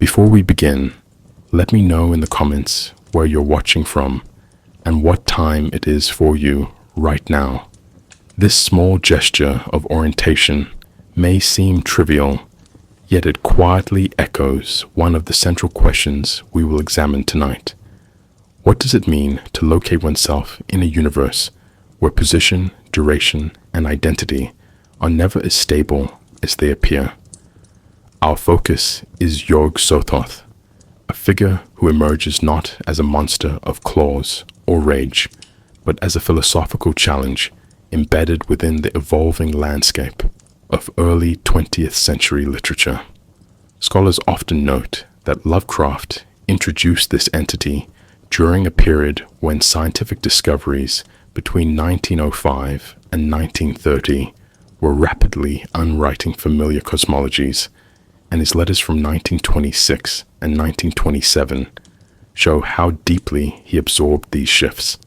Before we begin, let me know in the comments where you're watching from and what time it is for you right now. This small gesture of orientation may seem trivial, yet it quietly echoes one of the central questions we will examine tonight. What does it mean to locate oneself in a universe where position, duration, and identity are never as stable as they appear? Our focus is YOG-SOTHOTH, a figure who emerges not as a monster of claws or rage, but as a philosophical challenge embedded within the evolving landscape of early 20th century literature. Scholars often note that Lovecraft introduced this entity during a period when scientific discoveries between 1905 and 1930 were rapidly unwriting familiar cosmologies, and his letters from 1926 and 1927 show how deeply he absorbed these shifts.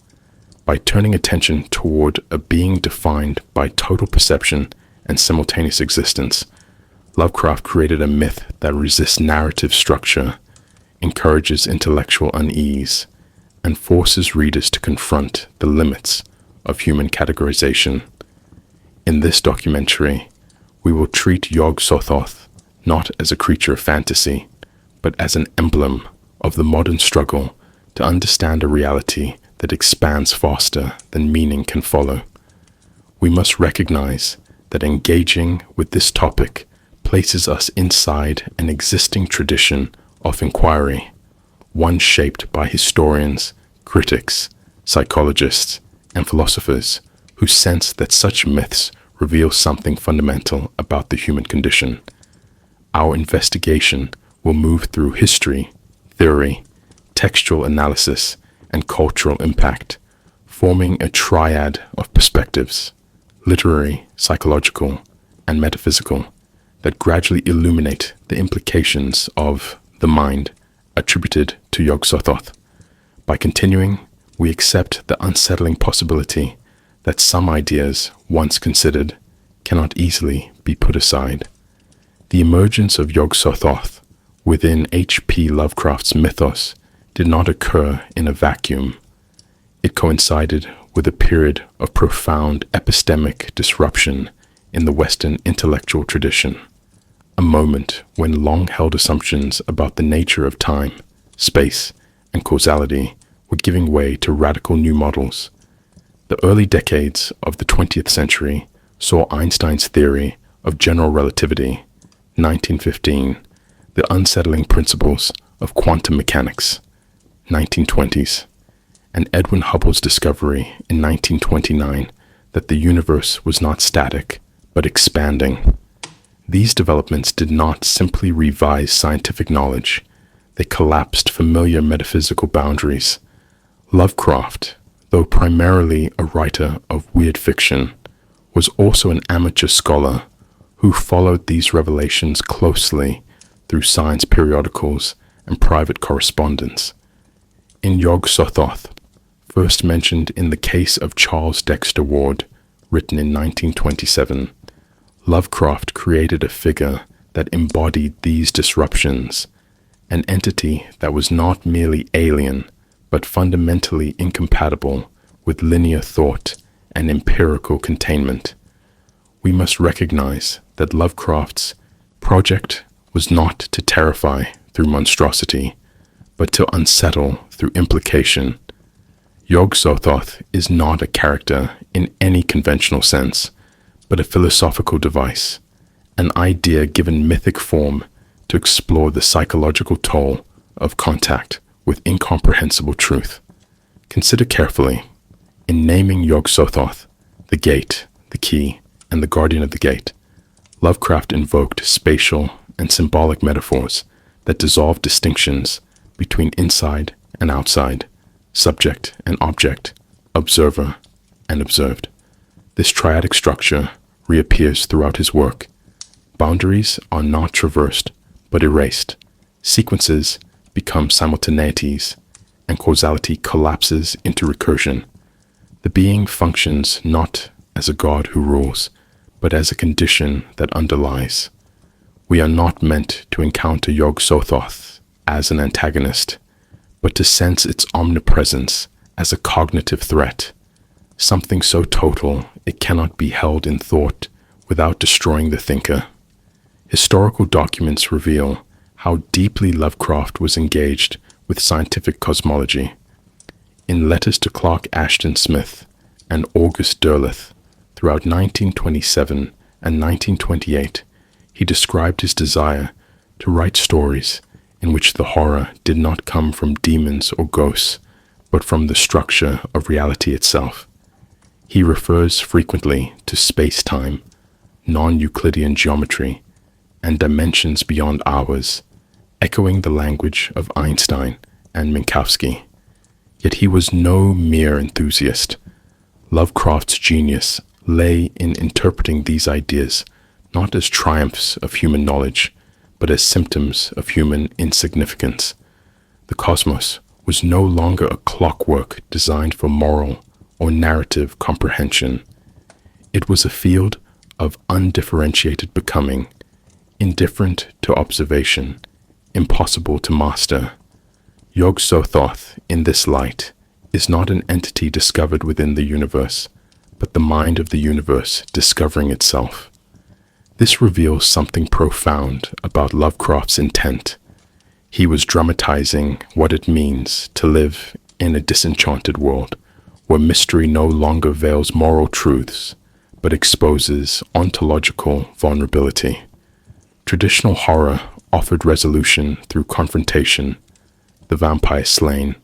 By turning attention toward a being defined by total perception and simultaneous existence, Lovecraft created a myth that resists narrative structure, encourages intellectual unease, and forces readers to confront the limits of human categorization. In this documentary, we will treat YOG-SOTHOTH not as a creature of fantasy, but as an emblem of the modern struggle to understand a reality that expands faster than meaning can follow. We must recognize that engaging with this topic places us inside an existing tradition of inquiry, one shaped by historians, critics, psychologists, and philosophers who sense that such myths reveal something fundamental about the human condition. Our investigation will move through history, theory, textual analysis, and cultural impact, forming a triad of perspectives, literary, psychological, and metaphysical, that gradually illuminate the implications of the mind attributed to YOG-SOTHOTH. By continuing, we accept the unsettling possibility that some ideas once considered cannot easily be put aside. The emergence of YOG-SOTHOTH within H.P. Lovecraft's mythos did not occur in a vacuum. It coincided with a period of profound epistemic disruption in the Western intellectual tradition, a moment when long-held assumptions about the nature of time, space, and causality were giving way to radical new models. The early decades of the 20th century saw Einstein's theory of general relativity, 1915, the unsettling principles of quantum mechanics, 1920s, and Edwin Hubble's discovery in 1929 that the universe was not static, but expanding. These developments did not simply revise scientific knowledge, they collapsed familiar metaphysical boundaries. Lovecraft, though primarily a writer of weird fiction, was also an amateur scholar who followed these revelations closely through science periodicals and private correspondence. In YOG-SOTHOTH, first mentioned in the case of Charles Dexter Ward, written in 1927, Lovecraft created a figure that embodied these disruptions, an entity that was not merely alien, but fundamentally incompatible with linear thought and empirical containment. We must recognize that Lovecraft's project was not to terrify through monstrosity, but to unsettle through implication. YOG-SOTHOTH is not a character in any conventional sense, but a philosophical device, an idea given mythic form to explore the psychological toll of contact with incomprehensible truth. Consider carefully. In naming YOG-SOTHOTH, the gate, the key, and the guardian of the gate, Lovecraft invoked spatial and symbolic metaphors that dissolve distinctions between inside and outside, subject and object, observer and observed. This triadic structure reappears throughout his work. Boundaries are not traversed, but erased. Sequences become simultaneities, and causality collapses into recursion. The being functions not as a god who rules, but as a condition that underlies. We are not meant to encounter YOG-SOTHOTH as an antagonist, but to sense its omnipresence as a cognitive threat, something so total it cannot be held in thought without destroying the thinker. Historical documents reveal how deeply Lovecraft was engaged with scientific cosmology. In letters to Clark Ashton Smith and August Derleth throughout 1927 and 1928, he described his desire to write stories in which the horror did not come from demons or ghosts, but from the structure of reality itself. He refers frequently to space-time, non-Euclidean geometry, and dimensions beyond ours, echoing the language of Einstein and Minkowski. Yet he was no mere enthusiast. Lovecraft's genius lay in interpreting these ideas not as triumphs of human knowledge, but as symptoms of human insignificance. The cosmos was no longer a clockwork designed for moral or narrative comprehension. It was a field of undifferentiated becoming, indifferent to observation, impossible to master. YOG-SOTHOTH, in this light, is not an entity discovered within the universe, but the mind of the universe discovering itself. This reveals something profound about Lovecraft's intent. He was dramatizing what it means to live in a disenchanted world, where mystery no longer veils moral truths, but exposes ontological vulnerability. Traditional horror offered resolution through confrontation, the vampire slain,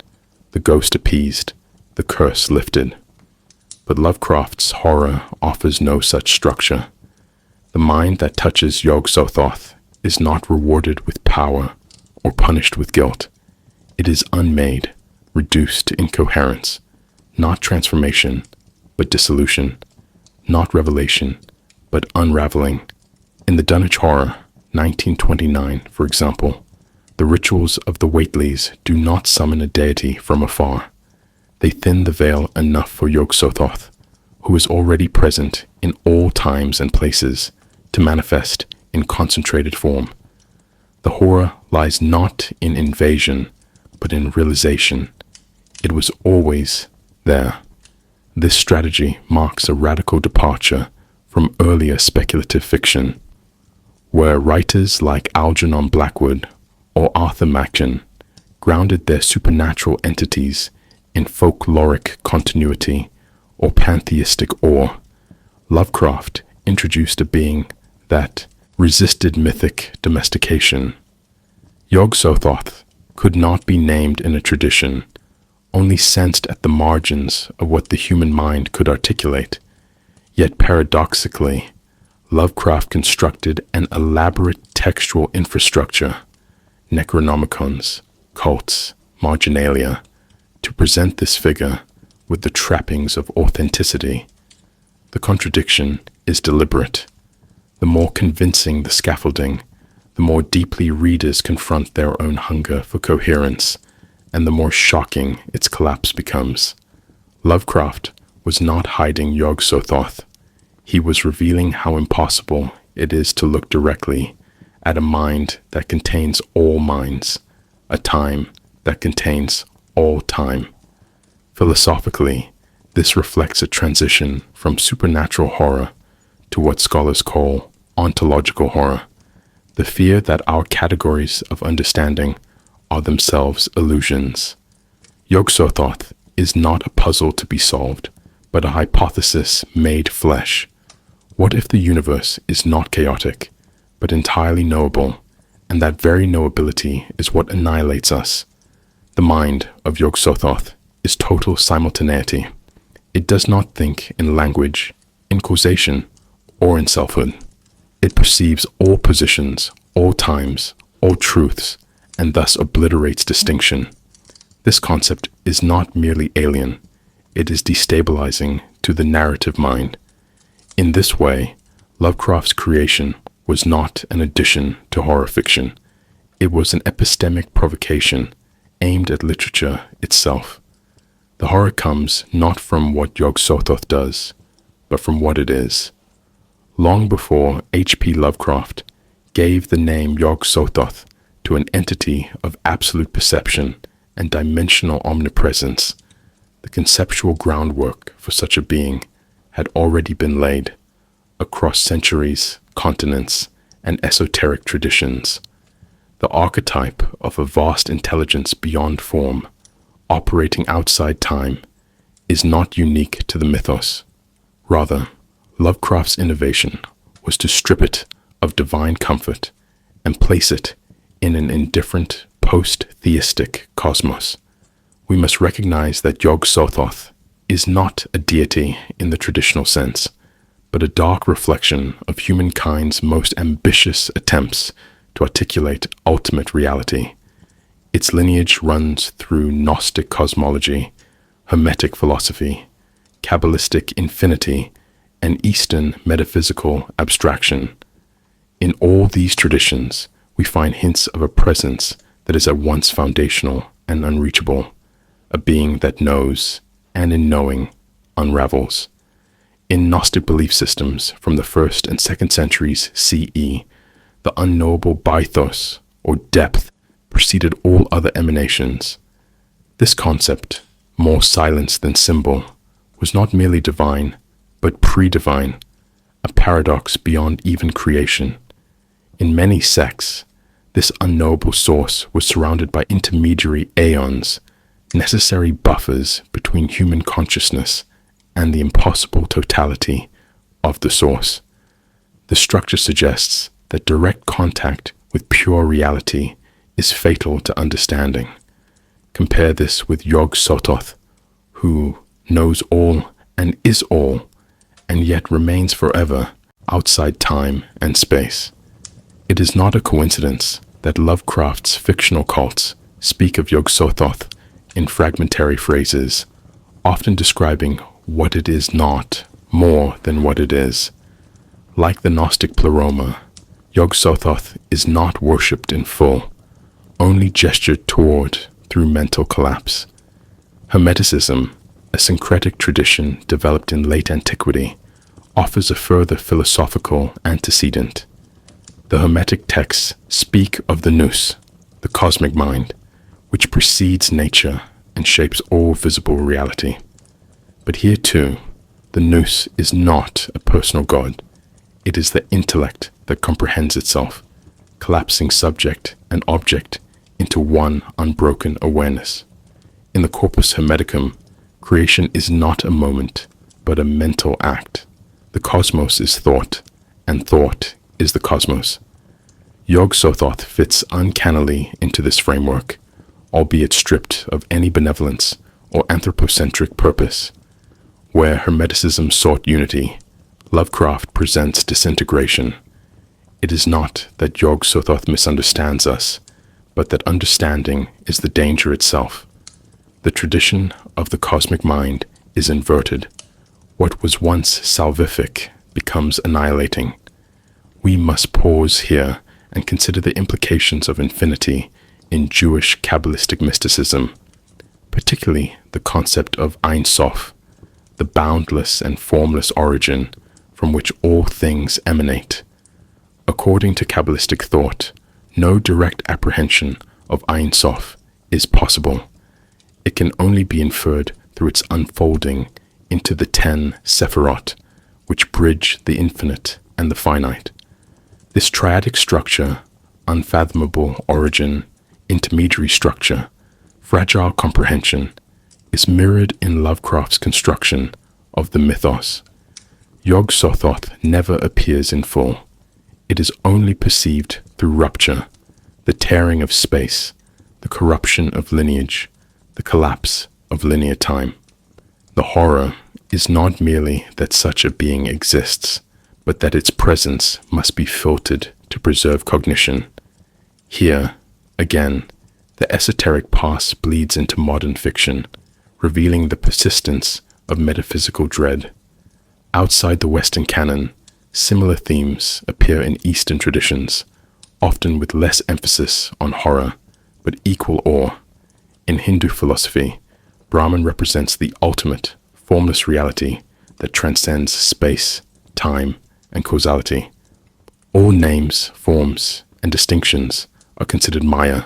the ghost appeased, the curse lifted. But Lovecraft's horror offers no such structure. The mind that touches YOG-SOTHOTH is not rewarded with power or punished with guilt. It is unmade, reduced to incoherence, not transformation, but dissolution, not revelation, but unraveling. In the Dunwich Horror, 1929, for example, the rituals of the Whateleys do not summon a deity from afar. They thin the veil enough for YOG-SOTHOTH, who is already present in all times and places, to manifest in concentrated form. The horror lies not in invasion, but in realization. It was always there. This strategy marks a radical departure from earlier speculative fiction, where writers like Algernon Blackwood or Arthur Machen grounded their supernatural entities in folkloric continuity or pantheistic awe. Lovecraft introduced a being that resisted mythic domestication. YOG-SOTHOTH could not be named in a tradition, only sensed at the margins of what the human mind could articulate. Yet paradoxically, Lovecraft constructed an elaborate textual infrastructure, Necronomicons, cults, marginalia, to present this figure with the trappings of authenticity. The contradiction is deliberate. The more convincing the scaffolding, the more deeply readers confront their own hunger for coherence, and the more shocking its collapse becomes. Lovecraft was not hiding YOG-SOTHOTH. He was revealing how impossible it is to look directly at a mind that contains all minds, a time that contains all time. Philosophically, this reflects a transition from supernatural horror to what scholars call ontological horror, the fear that our categories of understanding are themselves illusions. YOG-SOTHOTH is not a puzzle to be solved, but a hypothesis made flesh. What if the universe is not chaotic, but entirely knowable, and that very knowability is what annihilates us? The mind of YOG-SOTHOTH is total simultaneity. It does not think in language, in causation, or in selfhood. It perceives all positions, all times, all truths, and thus obliterates distinction. This concept is not merely alien, it is destabilizing to the narrative mind. In this way, Lovecraft's creation was not an addition to horror fiction. It was an epistemic provocation aimed at literature itself. The horror comes not from what YOG-SOTHOTH does, but from what it is. Long before H.P. Lovecraft gave the name YOG-SOTHOTH to an entity of absolute perception and dimensional omnipresence. The conceptual groundwork for such a being had already been laid across centuries, continents, and esoteric traditions. The archetype of a vast intelligence beyond form, operating outside time, is not unique to the mythos. Rather, Lovecraft's innovation was to strip it of divine comfort and place it in an indifferent, post-theistic cosmos. We must recognize that YOG-SOTHOTH is not a deity in the traditional sense, but a dark reflection of humankind's most ambitious attempts to articulate ultimate reality. Its lineage runs through Gnostic cosmology, Hermetic philosophy, Kabbalistic infinity, and Eastern metaphysical abstraction. In all these traditions, we find hints of a presence that is at once foundational and unreachable, a being that knows, and in knowing, unravels. In Gnostic belief systems from the 1st and 2nd centuries CE, the unknowable baithos, or depth, preceded all other emanations. This concept, more silence than symbol, was not merely divine, but pre-divine, a paradox beyond even creation. In many sects, this unknowable source was surrounded by intermediary aeons, necessary buffers between human consciousness and the impossible totality of the source. The structure suggests that direct contact with pure reality is fatal to understanding. Compare this with YOG-SOTHOTH, who knows all and is all, and yet remains forever outside time and space. It is not a coincidence that Lovecraft's fictional cults speak of YOG-SOTHOTH in fragmentary phrases, often describing what it is not more than what it is. Like the Gnostic pleroma, YOG-SOTHOTH is not worshipped in full, only gestured toward through mental collapse. Hermeticism, a syncretic tradition developed in late antiquity, offers a further philosophical antecedent. The Hermetic texts speak of the nous, the cosmic mind, which precedes nature and shapes all visible reality. But here too, the nous is not a personal god. It is the intellect that comprehends itself, collapsing subject and object into one unbroken awareness. In the Corpus Hermeticum, creation is not a moment, but a mental act. The cosmos is thought, and thought is the cosmos. YOG-SOTHOTH fits uncannily into this framework, albeit stripped of any benevolence or anthropocentric purpose. Where Hermeticism sought unity, Lovecraft presents disintegration. It is not that YOG-SOTHOTH misunderstands us, but that understanding is the danger itself. The tradition of the cosmic mind is inverted. What was once salvific becomes annihilating. We must pause here and consider the implications of infinity in Jewish Kabbalistic mysticism, particularly the concept of Ein Sof, the boundless and formless origin from which all things emanate. According to Kabbalistic thought, no direct apprehension of Ein Sof is possible. It can only be inferred through its unfolding into the 10 Sephirot, which bridge the infinite and the finite. This triadic structure, unfathomable origin, intermediary structure, fragile comprehension, is mirrored in Lovecraft's construction of the mythos. YOG-SOTHOTH never appears in full. It is only perceived through rupture, the tearing of space, the corruption of lineage, the collapse of linear time. The horror is not merely that such a being exists, but that its presence must be filtered to preserve cognition. Here, again, the esoteric past bleeds into modern fiction, revealing the persistence of metaphysical dread. Outside the Western canon, similar themes appear in Eastern traditions, often with less emphasis on horror, but equal awe. In Hindu philosophy, Brahman represents the ultimate, formless reality that transcends space, time, and causality. All names, forms, and distinctions are considered Maya,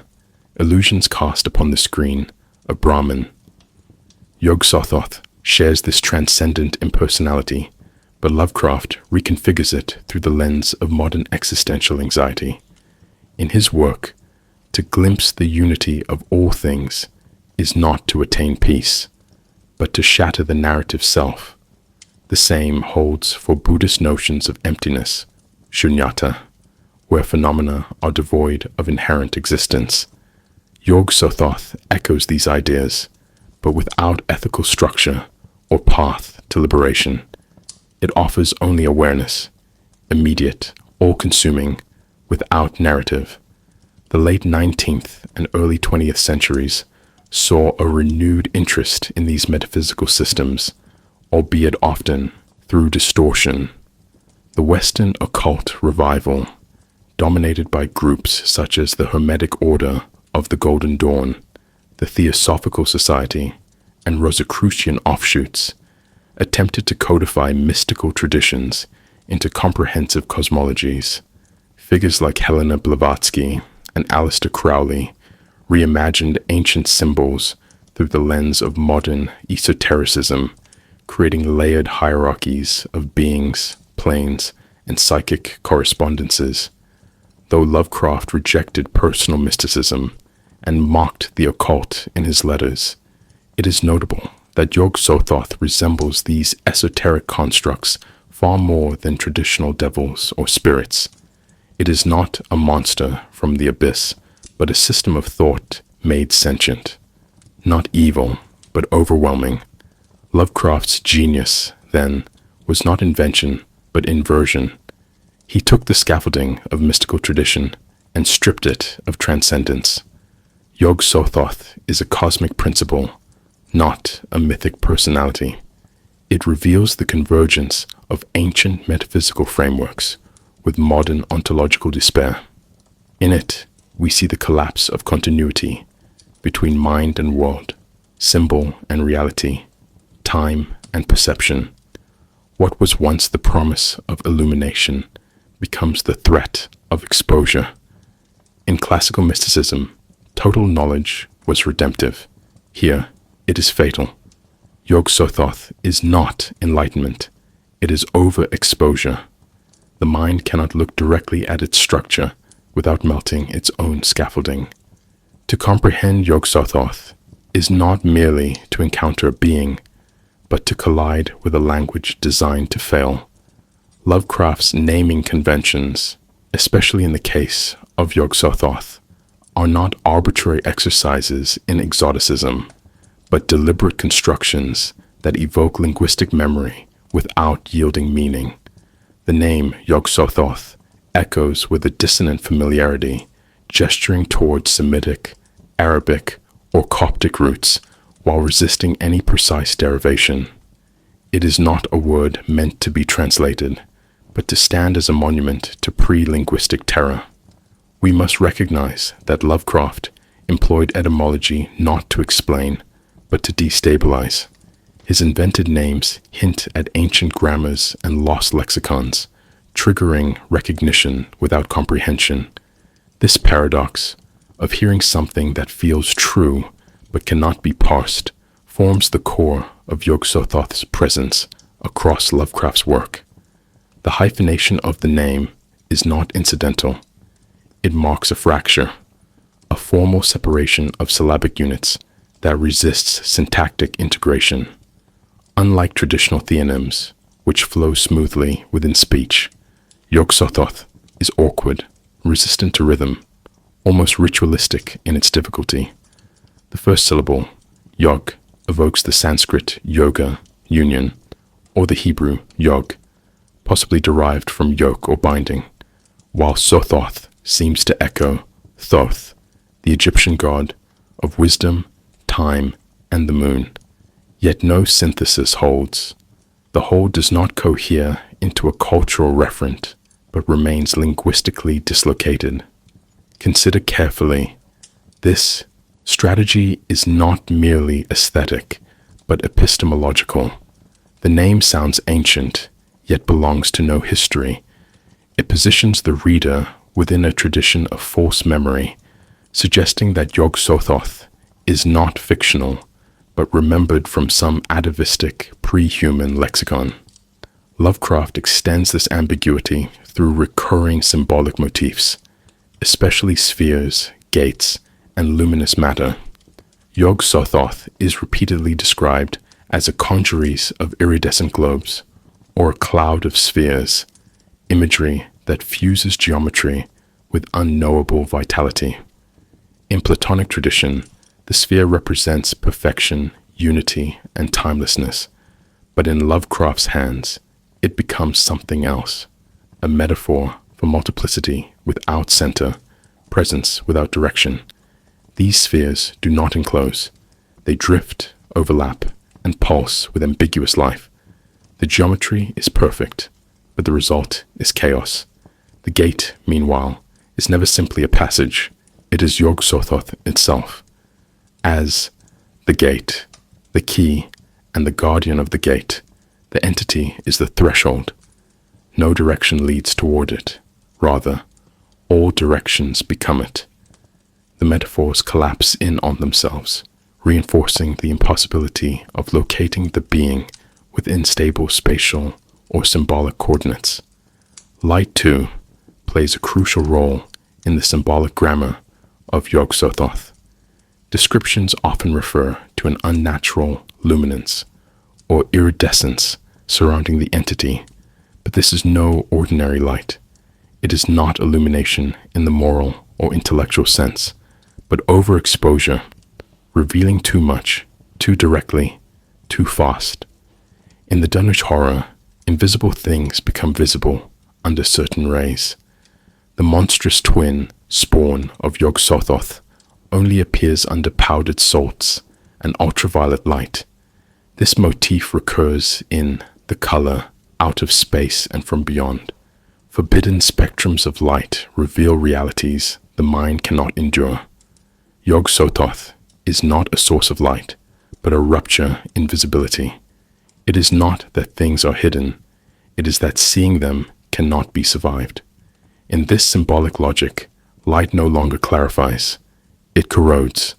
illusions cast upon the screen of Brahman. YOG-SOTHOTH shares this transcendent impersonality, but Lovecraft reconfigures it through the lens of modern existential anxiety. In his work, to glimpse the unity of all things is not to attain peace, but to shatter the narrative self. The same holds for Buddhist notions of emptiness, shunyata, where phenomena are devoid of inherent existence. YOG-SOTHOTH echoes these ideas, but without ethical structure or path to liberation. It offers only awareness, immediate, all-consuming, without narrative. The late 19th and early 20th centuries saw a renewed interest in these metaphysical systems, albeit often through distortion. The Western occult revival, dominated by groups such as the Hermetic Order of the Golden Dawn, the Theosophical Society, and Rosicrucian offshoots, attempted to codify mystical traditions into comprehensive cosmologies. Figures like Helena Blavatsky and Aleister Crowley reimagined ancient symbols through the lens of modern esotericism, creating layered hierarchies of beings, planes, and psychic correspondences. Though Lovecraft rejected personal mysticism and mocked the occult in his letters, it is notable that YOG-SOTHOTH resembles these esoteric constructs far more than traditional devils or spirits. It is not a monster from the abyss, but a system of thought made sentient. Not evil, but overwhelming. Lovecraft's genius, then, was not invention, but inversion. He took the scaffolding of mystical tradition and stripped it of transcendence. YOG-SOTHOTH is a cosmic principle, not a mythic personality. It reveals the convergence of ancient metaphysical frameworks with modern ontological despair. In it, we see the collapse of continuity between mind and world, symbol and reality, time and perception. What was once the promise of illumination becomes the threat of exposure. In classical mysticism, total knowledge was redemptive. Here, it is fatal. YOG-SOTHOTH is not enlightenment. It is overexposure. The mind cannot look directly at its structure without melting its own scaffolding. To comprehend YOG-SOTHOTH is not merely to encounter a being, but to collide with a language designed to fail. Lovecraft's naming conventions, especially in the case of YOG-SOTHOTH, are not arbitrary exercises in exoticism, but deliberate constructions that evoke linguistic memory without yielding meaning. The name YOG-SOTHOTH echoes with a dissonant familiarity, gesturing towards Semitic, Arabic, or Coptic roots while resisting any precise derivation. It is not a word meant to be translated, but to stand as a monument to pre-linguistic terror. We must recognize that Lovecraft employed etymology not to explain, but to destabilize. His invented names hint at ancient grammars and lost lexicons, triggering recognition without comprehension. This paradox of hearing something that feels true but cannot be parsed forms the core of YOG-SOTHOTH's presence across Lovecraft's work. The hyphenation of the name is not incidental. It marks a fracture, a formal separation of syllabic units that resists syntactic integration. Unlike traditional theonyms, which flow smoothly within speech, YOG-SOTHOTH is awkward, resistant to rhythm, almost ritualistic in its difficulty. The first syllable, yog, evokes the Sanskrit yoga, union, or the Hebrew yog, possibly derived from yoke or binding, while Sothoth seems to echo Thoth, the Egyptian god of wisdom, time, and the moon. Yet no synthesis holds. The whole does not cohere into a cultural referent, but remains linguistically dislocated. Consider carefully. This strategy is not merely aesthetic, but epistemological. The name sounds ancient, yet belongs to no history. It positions the reader within a tradition of false memory, suggesting that YOG-SOTHOTH is not fictional, but remembered from some atavistic pre-human lexicon. Lovecraft extends this ambiguity through recurring symbolic motifs, especially spheres, gates, and luminous matter. YOG-SOTHOTH is repeatedly described as a congeries of iridescent globes, or a cloud of spheres, imagery that fuses geometry with unknowable vitality. In Platonic tradition, the sphere represents perfection, unity, and timelessness, but in Lovecraft's hands, it becomes something else, a metaphor for multiplicity without center, presence without direction. These spheres do not enclose. They drift, overlap, and pulse with ambiguous life. The geometry is perfect, but the result is chaos. The gate, meanwhile, is never simply a passage. It is YOG-SOTHOTH itself. As the gate, the key, and the guardian of the gate, the entity is the threshold. No direction leads toward it. Rather, all directions become it. The metaphors collapse in on themselves, reinforcing the impossibility of locating the being within stable spatial or symbolic coordinates. Light, too, plays a crucial role in the symbolic grammar of YOG-SOTHOTH. Descriptions often refer to an unnatural luminance or iridescence surrounding the entity, but this is no ordinary light. It is not illumination in the moral or intellectual sense, but overexposure, revealing too much, too directly, too fast. In the Dunwich horror, invisible things become visible under certain rays. The monstrous twin, spawn of YOG-SOTHOTH, only appears under powdered salts and ultraviolet light. This motif recurs in the color, out of space and from beyond. Forbidden spectrums of light reveal realities the mind cannot endure. YOG-SOTHOTH is not a source of light, but a rupture in visibility. It is not that things are hidden, it is that seeing them cannot be survived. In this symbolic logic, light no longer clarifies, it corrodes.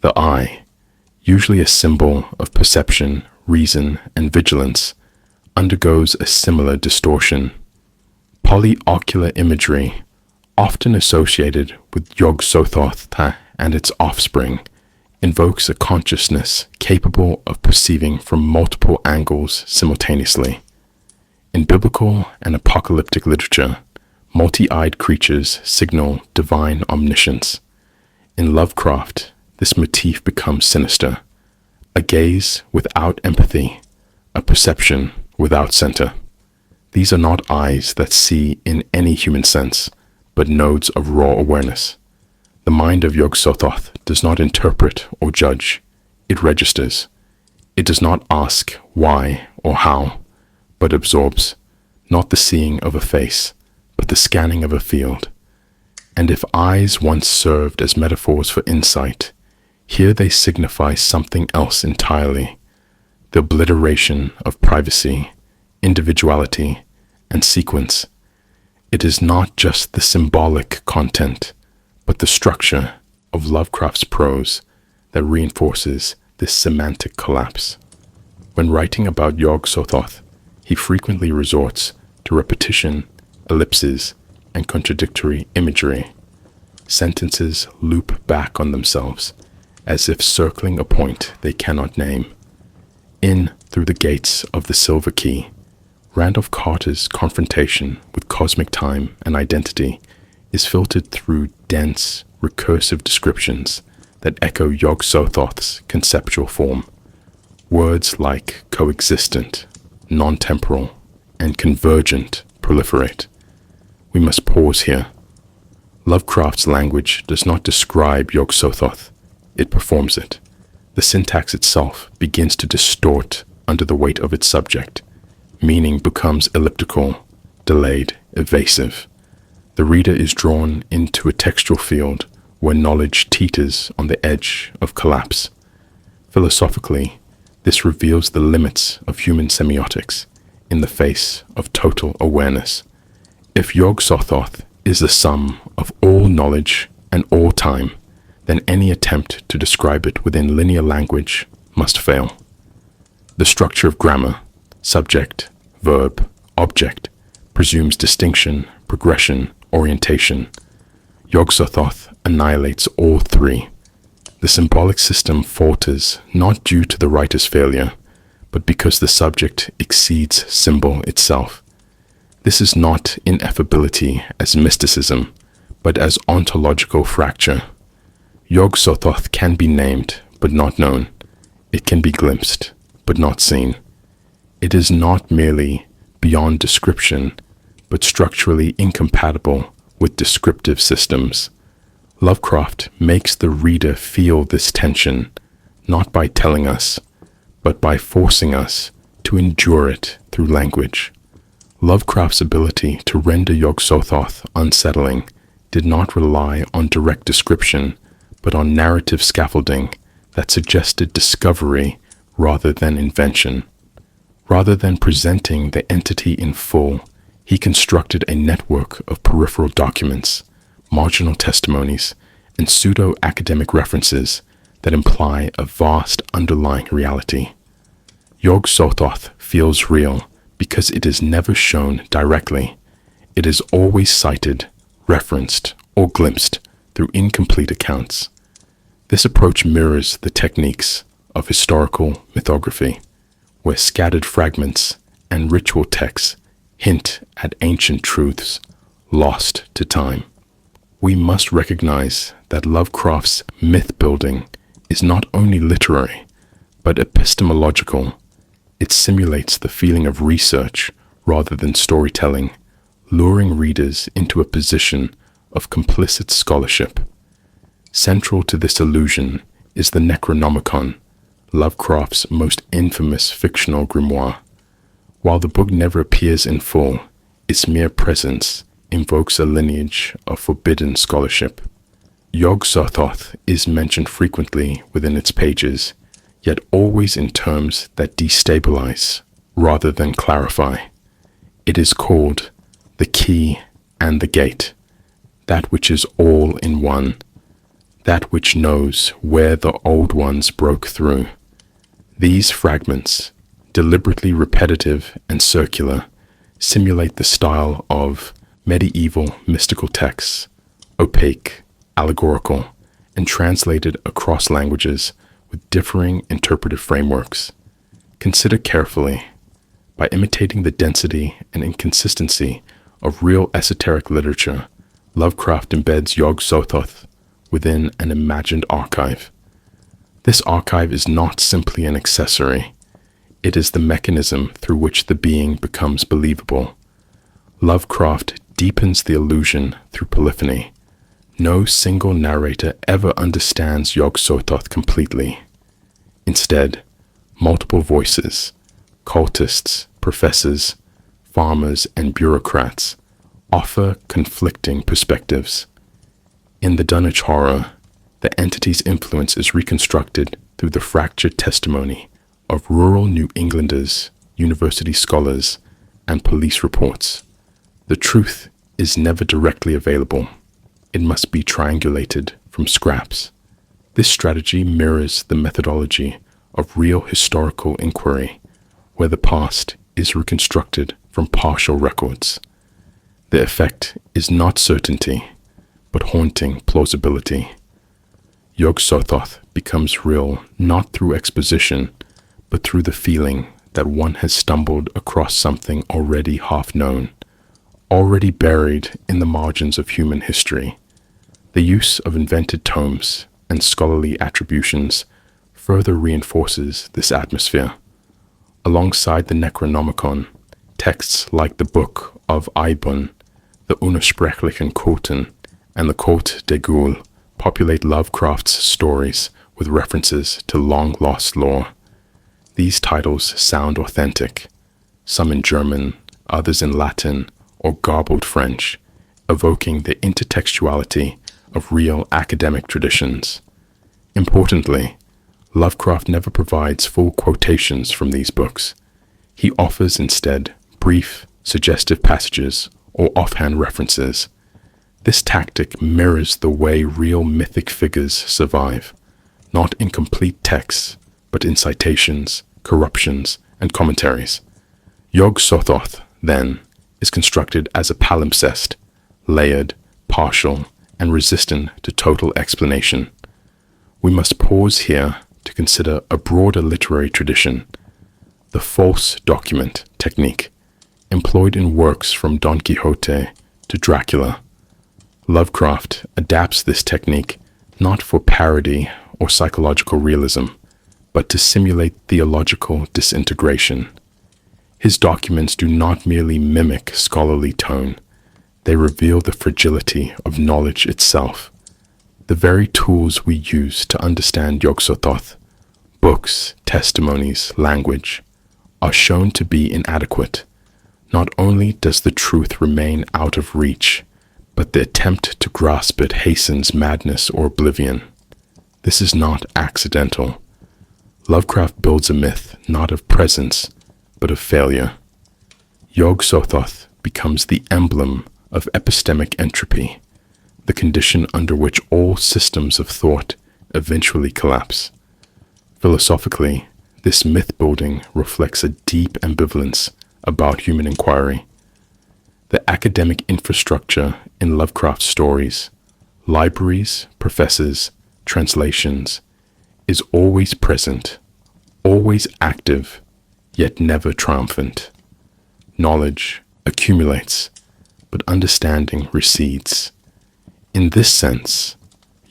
The eye, usually a symbol of perception, reason, and vigilance, undergoes a similar distortion. Polyocular imagery, often associated with YOG-SOTHOTH and its offspring, invokes a consciousness capable of perceiving from multiple angles simultaneously. In biblical and apocalyptic literature, multi-eyed creatures signal divine omniscience. In Lovecraft, this motif becomes sinister, a gaze without empathy, a perception without center. These are not eyes that see in any human sense, but nodes of raw awareness. The mind of YOG-SOTHOTH does not interpret or judge, it registers. It does not ask why or how, but absorbs, not the seeing of a face, but the scanning of a field. And if eyes once served as metaphors for insight, here they signify something else entirely, the obliteration of privacy, individuality, and sequence. It is not just the symbolic content, but the structure of Lovecraft's prose that reinforces this semantic collapse. When writing about YOG-SOTHOTH, he frequently resorts to repetition, ellipses, and contradictory imagery. Sentences loop back on themselves, as if circling a point they cannot name. In Through the Gates of the Silver Key, Randolph Carter's confrontation with cosmic time and identity is filtered through dense, recursive descriptions that echo YOG-SOTHOTH's conceptual form. Words like coexistent, non-temporal, and convergent proliferate. We must pause here. Lovecraft's language does not describe YOG-SOTHOTH, it performs it. The syntax itself begins to distort under the weight of its subject. Meaning becomes elliptical, delayed, evasive. The reader is drawn into a textual field where knowledge teeters on the edge of collapse. Philosophically, this reveals the limits of human semiotics in the face of total awareness. If YOG-SOTHOTH is the sum of all knowledge and all time, then any attempt to describe it within linear language must fail. The structure of grammar, subject, verb, object, presumes distinction, progression, orientation. YOG-SOTHOTH annihilates all three. The symbolic system falters not due to the writer's failure, but because the subject exceeds symbol itself. This is not ineffability as mysticism, but as ontological fracture. YOG-SOTHOTH can be named, but not known. It can be glimpsed, but not seen. It is not merely beyond description, but structurally incompatible with descriptive systems. Lovecraft makes the reader feel this tension, not by telling us, but by forcing us to endure it through language. Lovecraft's ability to render YOG-SOTHOTH unsettling did not rely on direct description, but on narrative scaffolding that suggested discovery rather than invention. Rather than presenting the entity in full, he constructed a network of peripheral documents, marginal testimonies, and pseudo-academic references that imply a vast underlying reality. YOG-SOTHOTH feels real because it is never shown directly. It is always cited, referenced, or glimpsed through incomplete accounts. This approach mirrors the techniques of historical mythography, where scattered fragments and ritual texts hint at ancient truths lost to time. We must recognize that Lovecraft's myth-building is not only literary, but epistemological. It simulates the feeling of research rather than storytelling, luring readers into a position of complicit scholarship. Central to this illusion is the Necronomicon, Lovecraft's most infamous fictional grimoire. While the book never appears in full, its mere presence invokes a lineage of forbidden scholarship. YOG-SOTHOTH is mentioned frequently within its pages, yet always in terms that destabilize rather than clarify. It is called the key and the gate, that which is all in one, that which knows where the old ones broke through. These fragments, deliberately repetitive and circular, simulate the style of medieval mystical texts, opaque, allegorical, and translated across languages with differing interpretive frameworks. Consider carefully. By imitating the density and inconsistency of real esoteric literature, Lovecraft embeds YOG-SOTHOTH within an imagined archive. This archive is not simply an accessory. It is the mechanism through which the being becomes believable. Lovecraft deepens the illusion through polyphony. No single narrator ever understands YOG-SOTHOTH completely. Instead, multiple voices, cultists, professors, farmers, and bureaucrats offer conflicting perspectives. In the Dunwich Horror, the entity's influence is reconstructed through the fractured testimony of rural New Englanders, university scholars, and police reports. The truth is never directly available. It must be triangulated from scraps. This strategy mirrors the methodology of real historical inquiry, where the past is reconstructed from partial records. The effect is not certainty, but haunting plausibility. YOG-SOTHOTH becomes real not through exposition, but through the feeling that one has stumbled across something already half known, already buried in the margins of human history. The use of invented tomes and scholarly attributions further reinforces this atmosphere. Alongside the Necronomicon, texts like the Book of Eibon, the Unersprechlichen Kulten, and the Cult de Ghoul populate Lovecraft's stories with references to long-lost lore. These titles sound authentic, some in German, others in Latin or garbled French, evoking the intertextuality of real academic traditions. Importantly, Lovecraft never provides full quotations from these books. He offers instead brief, suggestive passages or offhand references. This tactic mirrors the way real mythic figures survive, not in complete texts, but in citations, corruptions, and commentaries. YOG-SOTHOTH, then, is constructed as a palimpsest, layered, partial, and resistant to total explanation. We must pause here to consider a broader literary tradition, the false document technique, employed in works from Don Quixote to Dracula. Lovecraft adapts this technique not for parody or psychological realism, but to simulate theological disintegration. His documents do not merely mimic scholarly tone, they reveal the fragility of knowledge itself. The very tools we use to understand YOG-SOTHOTH, books, testimonies, language, are shown to be inadequate. Not only does the truth remain out of reach, but the attempt to grasp it hastens madness or oblivion. This is not accidental. Lovecraft builds a myth not of presence, but of failure. YOG-SOTHOTH becomes the emblem of epistemic entropy, the condition under which all systems of thought eventually collapse. Philosophically, this myth-building reflects a deep ambivalence about human inquiry. The academic infrastructure in Lovecraft's stories, libraries, professors, translations, is always present, always active, yet never triumphant. Knowledge accumulates, but understanding recedes. In this sense,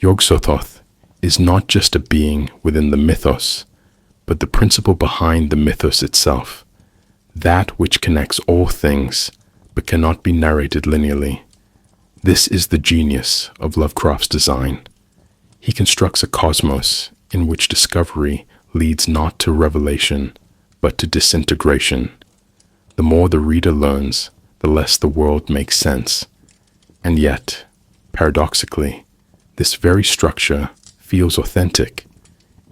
YOG-SOTHOTH is not just a being within the mythos, but the principle behind the mythos itself, that which connects all things but cannot be narrated linearly. This is the genius of Lovecraft's design. He constructs a cosmos in which discovery leads not to revelation, but to disintegration. The more the reader learns, the less the world makes sense. And yet, paradoxically, this very structure feels authentic.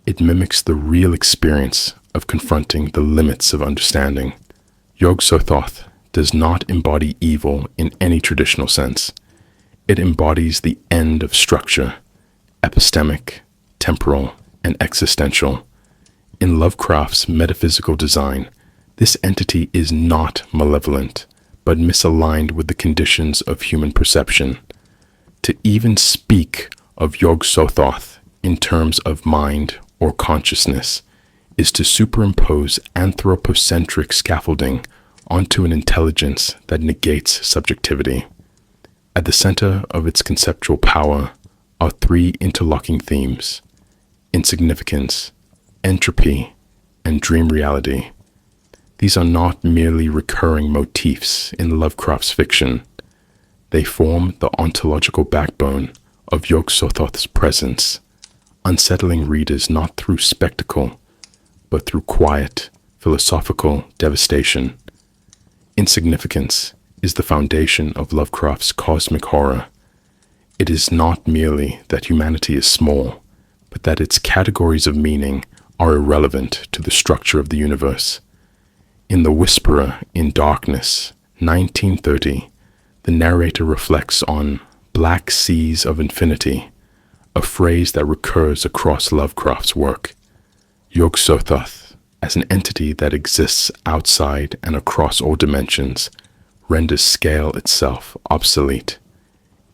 It mimics the real experience of confronting the limits of understanding. YOG-SOTHOTH does not embody evil in any traditional sense. It embodies the end of structure, epistemic, temporal, and existential. In Lovecraft's metaphysical design, this entity is not malevolent, but misaligned with the conditions of human perception. To even speak of YOG-SOTHOTH in terms of mind or consciousness is to superimpose anthropocentric scaffolding onto an intelligence that negates subjectivity. At the center of its conceptual power are three interlocking themes: insignificance, entropy, and dream reality. These are not merely recurring motifs in Lovecraft's fiction. They form the ontological backbone of YOG-SOTHOTH's presence, unsettling readers not through spectacle, but through quiet, philosophical devastation. Insignificance is the foundation of Lovecraft's cosmic horror. It is not merely that humanity is small, but that its categories of meaning are irrelevant to the structure of the universe. In The Whisperer in Darkness, 1930, the narrator reflects on black seas of infinity, a phrase that recurs across Lovecraft's work. YOG-SOTHOTH, as an entity that exists outside and across all dimensions, renders scale itself obsolete.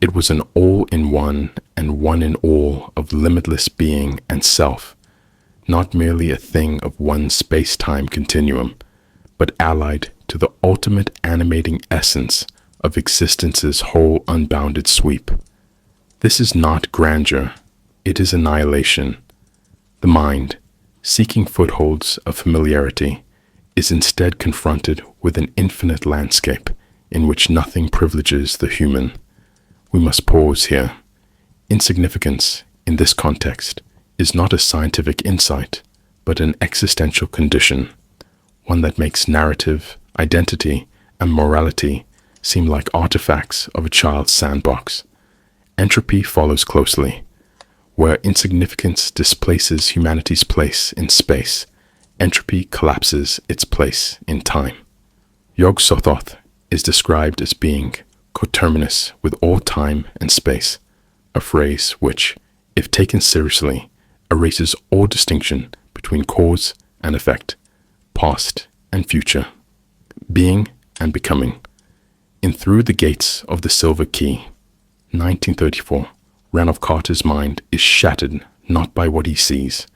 It was an all-in-one and one-in-all of limitless being and self, not merely a thing of one space-time continuum, but allied to the ultimate animating essence of existence's whole unbounded sweep. This is not grandeur, it is annihilation. The mind, seeking footholds of familiarity, is instead confronted with an infinite landscape in which nothing privileges the human. We must pause here. Insignificance, in this context, is not a scientific insight, but an existential condition, one that makes narrative, identity, and morality seem like artifacts of a child's sandbox. Entropy follows closely. Where insignificance displaces humanity's place in space, entropy collapses its place in time. YOG-SOTHOTH is described as being coterminous with all time and space, a phrase which, if taken seriously, erases all distinction between cause and effect, past and future, being and becoming. In Through the Gates of the Silver Key, 1934, Ranulph Carter's mind is shattered not by what he sees,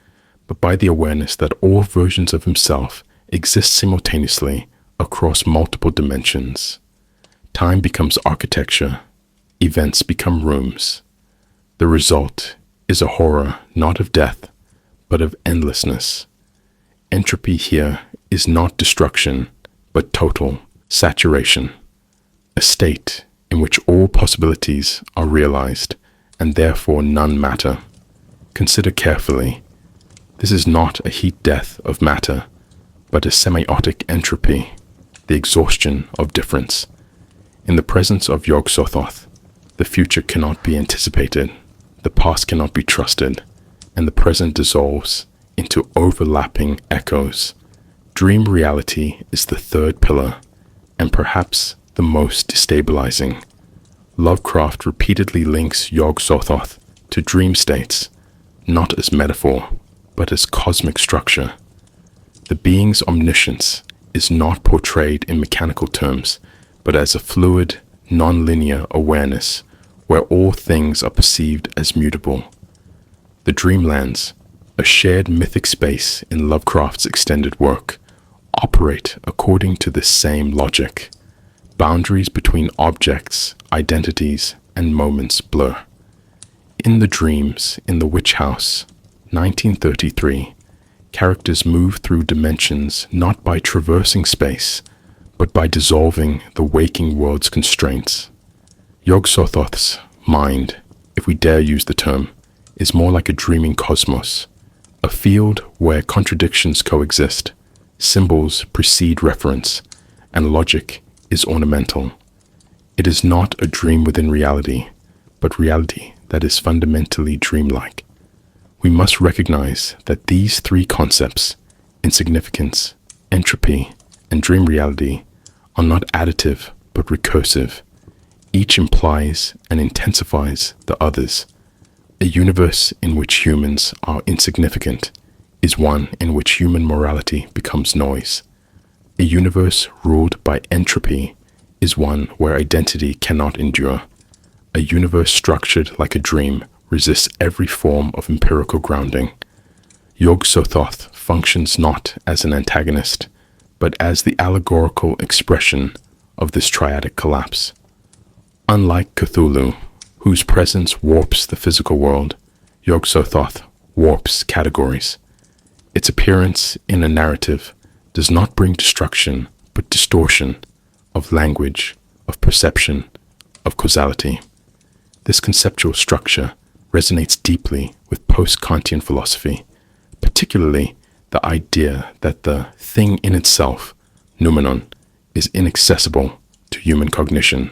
but by the awareness that all versions of himself exist simultaneously across multiple dimensions. Time becomes architecture, events become rooms. The result is a horror not of death, but of endlessness. Entropy here is not destruction, but total saturation, a state in which all possibilities are realized and therefore none matter. Consider carefully. This is not a heat death of matter, but a semiotic entropy, the exhaustion of difference. In the presence of YOG-SOTHOTH, the future cannot be anticipated, the past cannot be trusted, and the present dissolves into overlapping echoes. Dream reality is the third pillar, and perhaps the most destabilizing. Lovecraft repeatedly links YOG-SOTHOTH to dream states, not as metaphor, but as cosmic structure. The being's omniscience is not portrayed in mechanical terms, but as a fluid, non-linear awareness where all things are perceived as mutable. The Dreamlands, a shared mythic space in Lovecraft's extended work, operate according to this same logic. Boundaries between objects, identities, and moments blur. In The Dreams in the Witch House, 1933, characters move through dimensions not by traversing space, but by dissolving the waking world's constraints. YOG-SOTHOTH's mind, if we dare use the term, is more like a dreaming cosmos, a field where contradictions coexist, symbols precede reference, and logic is ornamental. It is not a dream within reality, but reality that is fundamentally dreamlike. We must recognize that these three concepts, insignificance, entropy, and dream reality, are not additive but recursive. Each implies and intensifies the others. A universe in which humans are insignificant is one in which human morality becomes noise. A universe ruled by entropy is one where identity cannot endure. A universe structured like a dream resists every form of empirical grounding. YOG-SOTHOTH functions not as an antagonist, but as the allegorical expression of this triadic collapse. Unlike Cthulhu, whose presence warps the physical world, YOG-SOTHOTH warps categories. Its appearance in a narrative does not bring destruction, but distortion of language, of perception, of causality. This conceptual structure resonates deeply with post-Kantian philosophy, particularly the idea that the thing in itself, noumenon, is inaccessible to human cognition.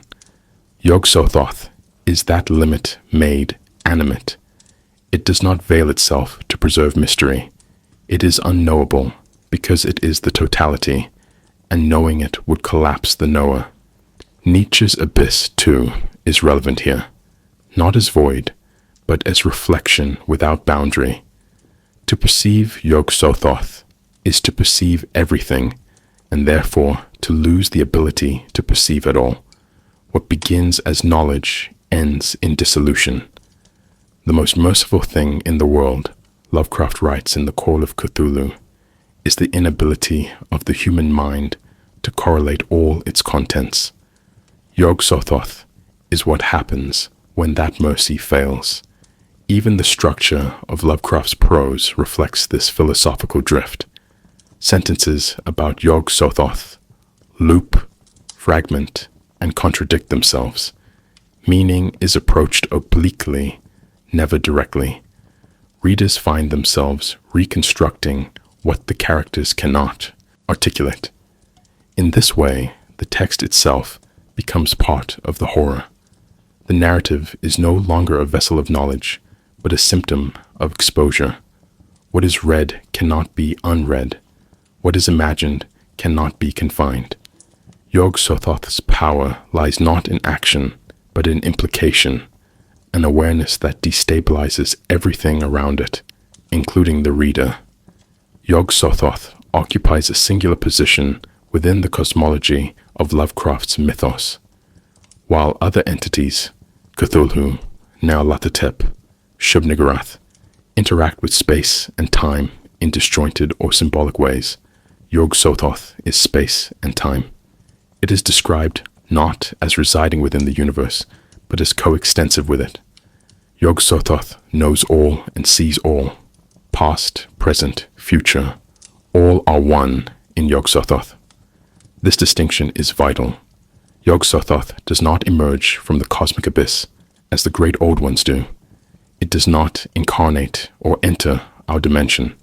YOG-SOTHOTH is that limit made animate. It does not veil itself to preserve mystery. It is unknowable because it is the totality, and knowing it would collapse the knower. Nietzsche's abyss, too, is relevant here, not as void, but as reflection without boundary. To perceive YOG-SOTHOTH is to perceive everything, and therefore to lose the ability to perceive at all. What begins as knowledge ends in dissolution. The most merciful thing in the world, Lovecraft writes in The Call of Cthulhu, is the inability of the human mind to correlate all its contents. YOG-SOTHOTH is what happens when that mercy fails. Even the structure of Lovecraft's prose reflects this philosophical drift. Sentences about YOG-SOTHOTH loop, fragment, and contradict themselves. Meaning is approached obliquely, never directly. Readers find themselves reconstructing what the characters cannot articulate. In this way, the text itself becomes part of the horror. The narrative is no longer a vessel of knowledge, but a symptom of exposure. What is read cannot be unread. What is imagined cannot be confined. YOG-SOTHOTH's power lies not in action, but in implication, an awareness that destabilizes everything around it, including the reader. YOG-SOTHOTH occupies a singular position within the cosmology of Lovecraft's mythos. While other entities, Cthulhu, Nyarlathotep, Shub-Niggurath, interact with space and time in disjointed or symbolic ways, YOG-SOTHOTH is space and time. It is described not as residing within the universe, but as coextensive with it. YOG-SOTHOTH knows all and sees all. Past, present, future, all are one in YOG-SOTHOTH. This distinction is vital. YOG-SOTHOTH does not emerge from the cosmic abyss as the great old ones do. It does not incarnate or enter our dimension.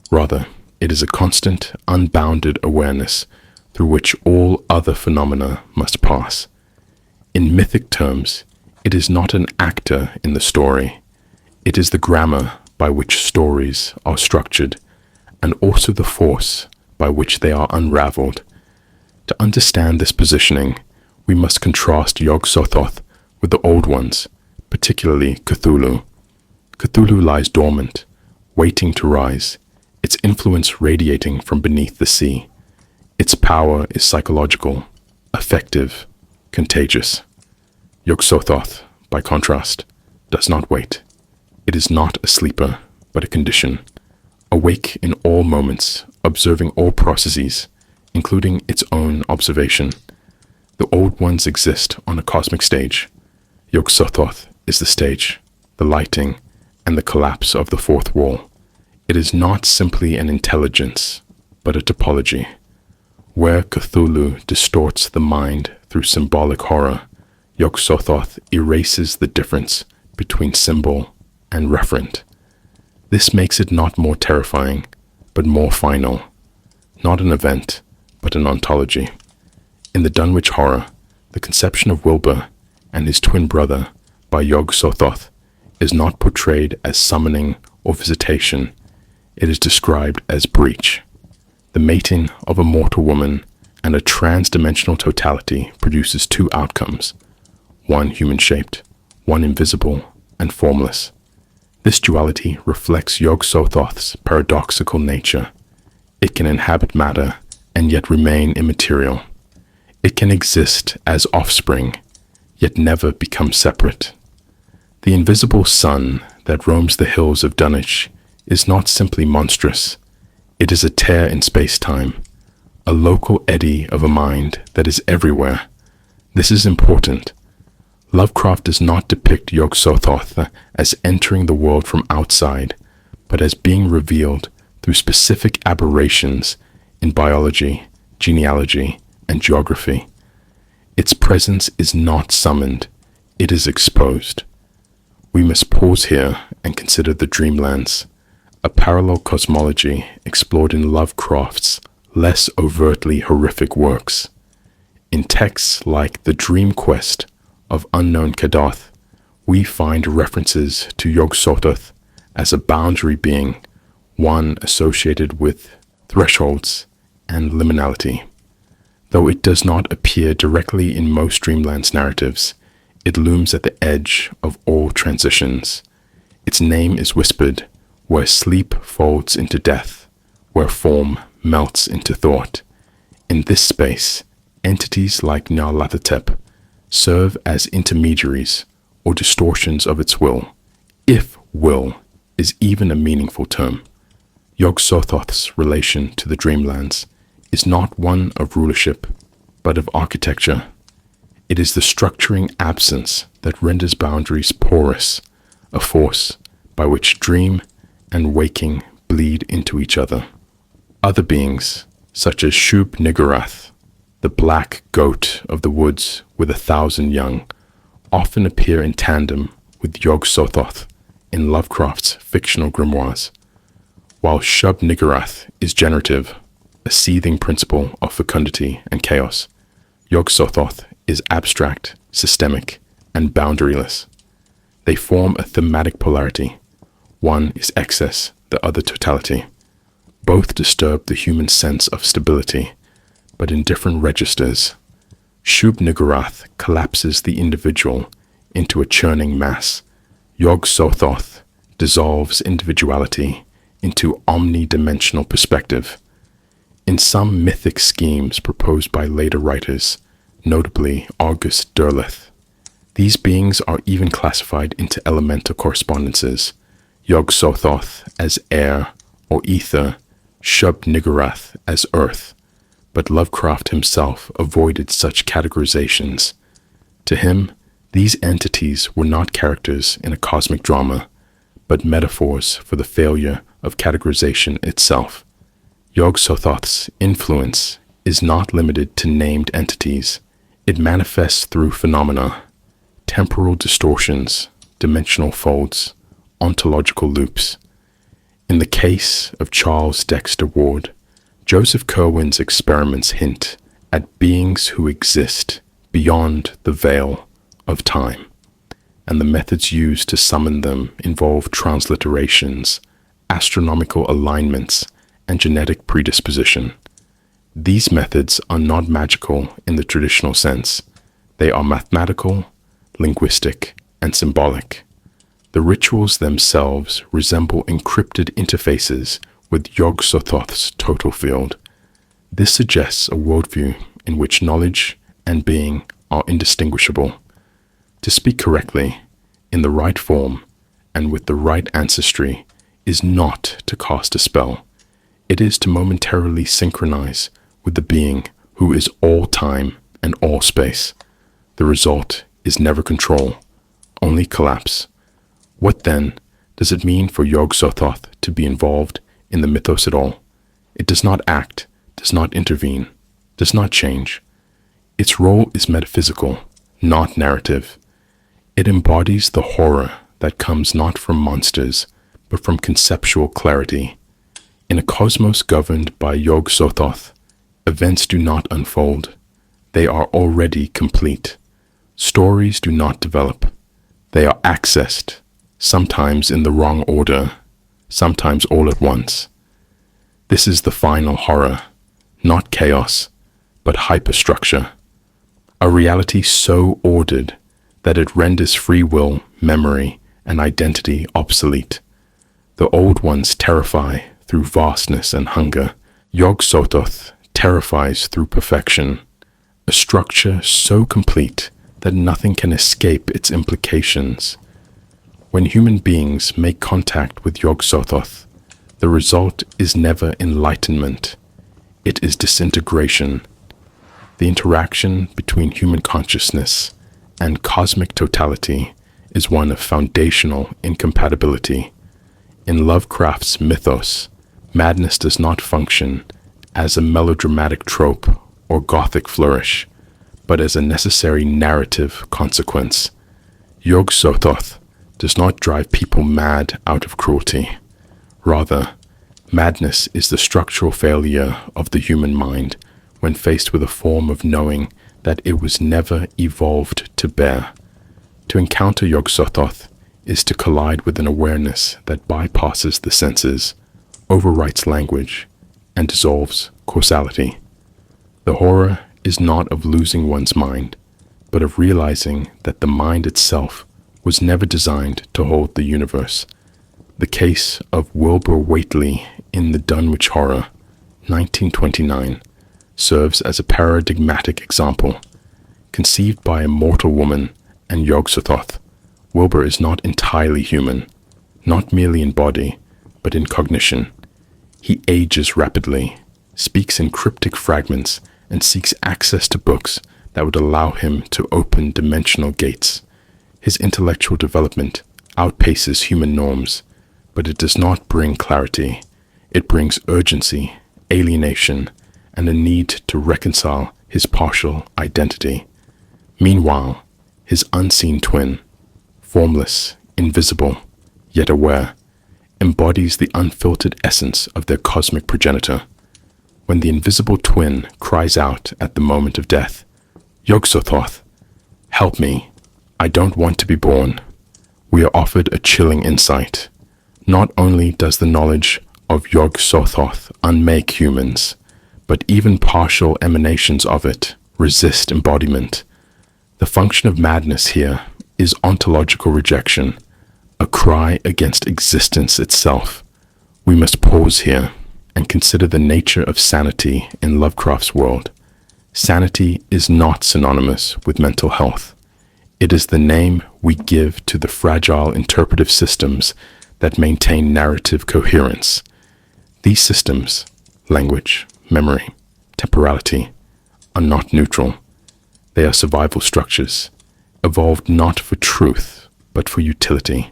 Rather, it is a constant, unbounded awareness through which all other phenomena must pass. In mythic terms, it is not an actor in the story. It is the grammar by which stories are structured, and also the force by which they are unraveled. To understand this positioning, we must contrast YOG-SOTHOTH with the old ones, particularly Cthulhu. Cthulhu lies dormant, waiting to rise, its influence radiating from beneath the sea. Its power is psychological, effective, contagious. YOG-SOTHOTH, by contrast, does not wait. It is not a sleeper, but a condition, awake in all moments, observing all processes, including its own observation. The old ones exist on a cosmic stage. YOG-SOTHOTH is the stage, the lighting, and the collapse of the fourth wall. It is not simply an intelligence, but a topology. Where Cthulhu distorts the mind through symbolic horror, YOG-SOTHOTH erases the difference between symbol and referent. This makes it not more terrifying, but more final. Not an event, but an ontology. In the Dunwich Horror, the conception of Wilbur and his twin brother by YOG-SOTHOTH is not portrayed as summoning or visitation. It is described as breach. The mating of a mortal woman and a trans-dimensional totality produces two outcomes, one human-shaped, one invisible and formless. This duality reflects YOG-SOTHOTH's paradoxical nature. It can inhabit matter and yet remain immaterial. It can exist as offspring, yet never become separate. The invisible sun that roams the hills of Dunwich is not simply monstrous. It is a tear in space-time, a local eddy of a mind that is everywhere. This is important. Lovecraft does not depict YOG-SOTHOTH as entering the world from outside, but as being revealed through specific aberrations in biology, genealogy, and geography. Its presence is not summoned, it is exposed. We must pause here and consider the Dreamlands, a parallel cosmology explored in Lovecraft's less overtly horrific works. In texts like The Dream Quest of Unknown Kadath, we find references to YOG-SOTHOTH as a boundary being, one associated with thresholds and liminality. Though it does not appear directly in most Dreamlands narratives, it looms at the edge of all transitions. Its name is whispered where sleep folds into death, where form melts into thought. In this space, entities like Nyarlathotep serve as intermediaries or distortions of its will, if will is even a meaningful term. YOG-SOTHOTH's relation to the Dreamlands is not one of rulership, but of architecture. It is the structuring absence that renders boundaries porous, a force by which dream and waking bleed into each other. Other beings, such as Shub-Niggurath, the black goat of the woods with 1,000 young, often appear in tandem with YOG-SOTHOTH in Lovecraft's fictional grimoires. While Shub-Niggurath is generative, a seething principle of fecundity and chaos, YOG-SOTHOTH is abstract, systemic, and boundaryless. They form a thematic polarity. One is excess, the other totality. Both disturb the human sense of stability, but in different registers Shub-Niggurath collapses the individual into a churning mass. YOG-SOTHOTH dissolves individuality into omnidimensional perspective. In some mythic schemes proposed by later writers, notably August Derleth, these beings are even classified into elemental correspondences, YOG-SOTHOTH as air or ether, Shub-Niggurath as earth, but Lovecraft himself avoided such categorizations. To him, these entities were not characters in a cosmic drama, but metaphors for the failure of categorization itself. YOG-SOTHOTH's influence is not limited to named entities. It manifests through phenomena, temporal distortions, dimensional folds, ontological loops. In the case of Charles Dexter Ward, Joseph Curwen's experiments hint at beings who exist beyond the veil of time, and the methods used to summon them involve transliterations, astronomical alignments, and genetic predisposition. These methods are not magical in the traditional sense. They are mathematical, linguistic, and symbolic. The rituals themselves resemble encrypted interfaces with YOG-SOTHOTH's total field. This suggests a worldview in which knowledge and being are indistinguishable. To speak correctly, in the right form, and with the right ancestry, is not to cast a spell. It is to momentarily synchronize with the being who is all time and all space. The result is never control, only collapse. What then does it mean for YOG-SOTHOTH to be involved in the mythos at all? It does not act, does not intervene, does not change. Its role is metaphysical, not narrative. It embodies the horror that comes not from monsters, but from conceptual clarity. In a cosmos governed by YOG-SOTHOTH, events do not unfold. They are already complete. Stories do not develop. They are accessed, sometimes in the wrong order, sometimes all at once. This is the final horror, not chaos, but hyperstructure. A reality so ordered that it renders free will, memory, and identity obsolete. The old ones terrify through vastness and hunger. YOG-SOTHOTH terrifies through perfection, a structure so complete that nothing can escape its implications. When human beings make contact with YOG-SOTHOTH, the result is never enlightenment. It is disintegration. The interaction between human consciousness and cosmic totality is one of foundational incompatibility. In Lovecraft's mythos, madness does not function as a melodramatic trope or gothic flourish, but as a necessary narrative consequence. YOG-SOTHOTH does not drive people mad out of cruelty. Rather, madness is the structural failure of the human mind when faced with a form of knowing that it was never evolved to bear. To encounter YOG-SOTHOTH is to collide with an awareness that bypasses the senses, overwrites language, and dissolves causality. The horror is not of losing one's mind, but of realizing that the mind itself was never designed to hold the universe. The case of Wilbur Whateley in The Dunwich Horror, 1929, serves as a paradigmatic example. Conceived by a mortal woman and YOG-SOTHOTH, Wilbur is not entirely human, not merely in body, but in cognition. He ages rapidly, speaks in cryptic fragments, and seeks access to books that would allow him to open dimensional gates. His intellectual development outpaces human norms, but it does not bring clarity. It brings urgency, alienation, and a need to reconcile his partial identity. Meanwhile, his unseen twin, formless, invisible, yet aware, embodies the unfiltered essence of their cosmic progenitor. When the invisible twin cries out at the moment of death, "YOG-SOTHOTH, help me, I don't want to be born," we are offered a chilling insight. Not only does the knowledge of YOG-SOTHOTH unmake humans, but even partial emanations of it resist embodiment. The function of madness here is ontological rejection, a cry against existence itself. We must pause here and consider the nature of sanity in Lovecraft's world. Sanity is not synonymous with mental health. It is the name we give to the fragile interpretive systems that maintain narrative coherence. These systems, language, memory, temporality, are not neutral. They are survival structures, evolved not for truth, but for utility.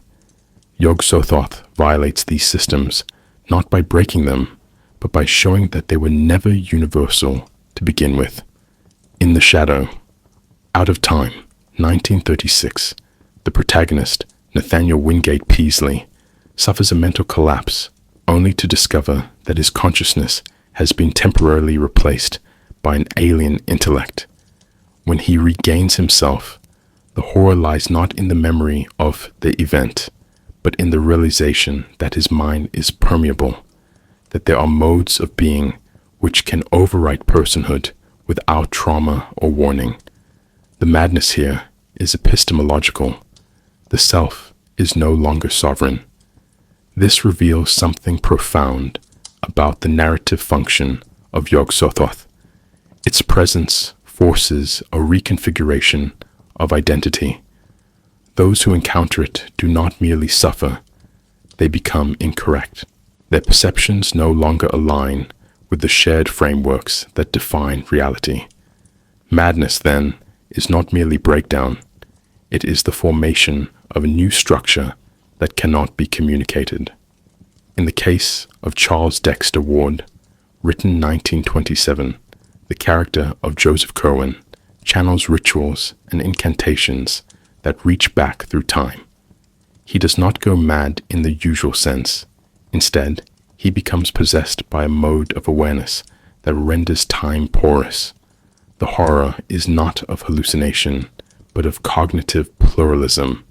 YOG-SOTHOTH violates these systems, not by breaking them, but by showing that they were never universal to begin with. In the Shadow, Out of Time, 1936, the protagonist, Nathaniel Wingate Peaslee, suffers a mental collapse only to discover that his consciousness has been temporarily replaced by an alien intellect. When he regains himself, the horror lies not in the memory of the event, but in the realization that his mind is permeable, that there are modes of being which can overwrite personhood without trauma or warning. The madness here is epistemological. The self is no longer sovereign. This reveals something profound about the narrative function of YOG-SOTHOTH. Its presence forces a reconfiguration of identity. Those who encounter it do not merely suffer, they become incorrect. Their perceptions no longer align with the shared frameworks that define reality. Madness, then, is not merely breakdown. It is the formation of a new structure that cannot be communicated. In the case of Charles Dexter Ward, written 1927, the character of Joseph Curwen channels rituals and incantations that reach back through time. He does not go mad in the usual sense. Instead, he becomes possessed by a mode of awareness that renders time porous. The horror is not of hallucination, but of cognitive pluralism.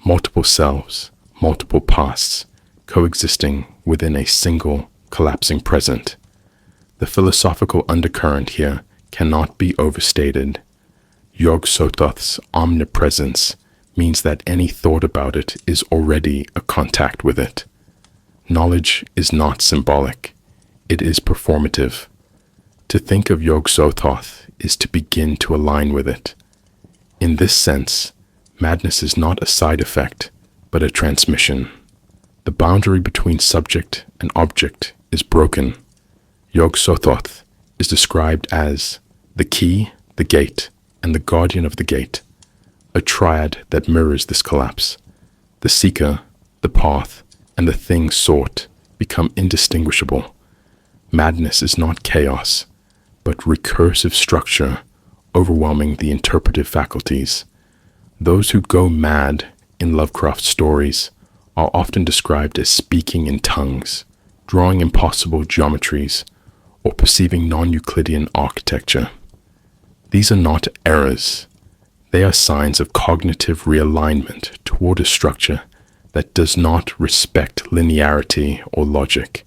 Multiple selves, multiple pasts, coexisting within a single, collapsing present. The philosophical undercurrent here cannot be overstated. YOG-SOTHOTH's omnipresence means that any thought about it is already a contact with it. Knowledge is not symbolic, it is performative. To think of YOG-SOTHOTH is to begin to align with it. In this sense, madness is not a side effect, but a transmission. The boundary between subject and object is broken. YOG-SOTHOTH is described as the key, the gate, and the guardian of the gate, a triad that mirrors this collapse. The seeker, the path, and the thing sought become indistinguishable. Madness is not chaos, but recursive structure overwhelming the interpretive faculties. Those who go mad in Lovecraft stories are often described as speaking in tongues, drawing impossible geometries, or perceiving non-Euclidean architecture. These are not errors. They are signs of cognitive realignment toward a structure that does not respect linearity or logic.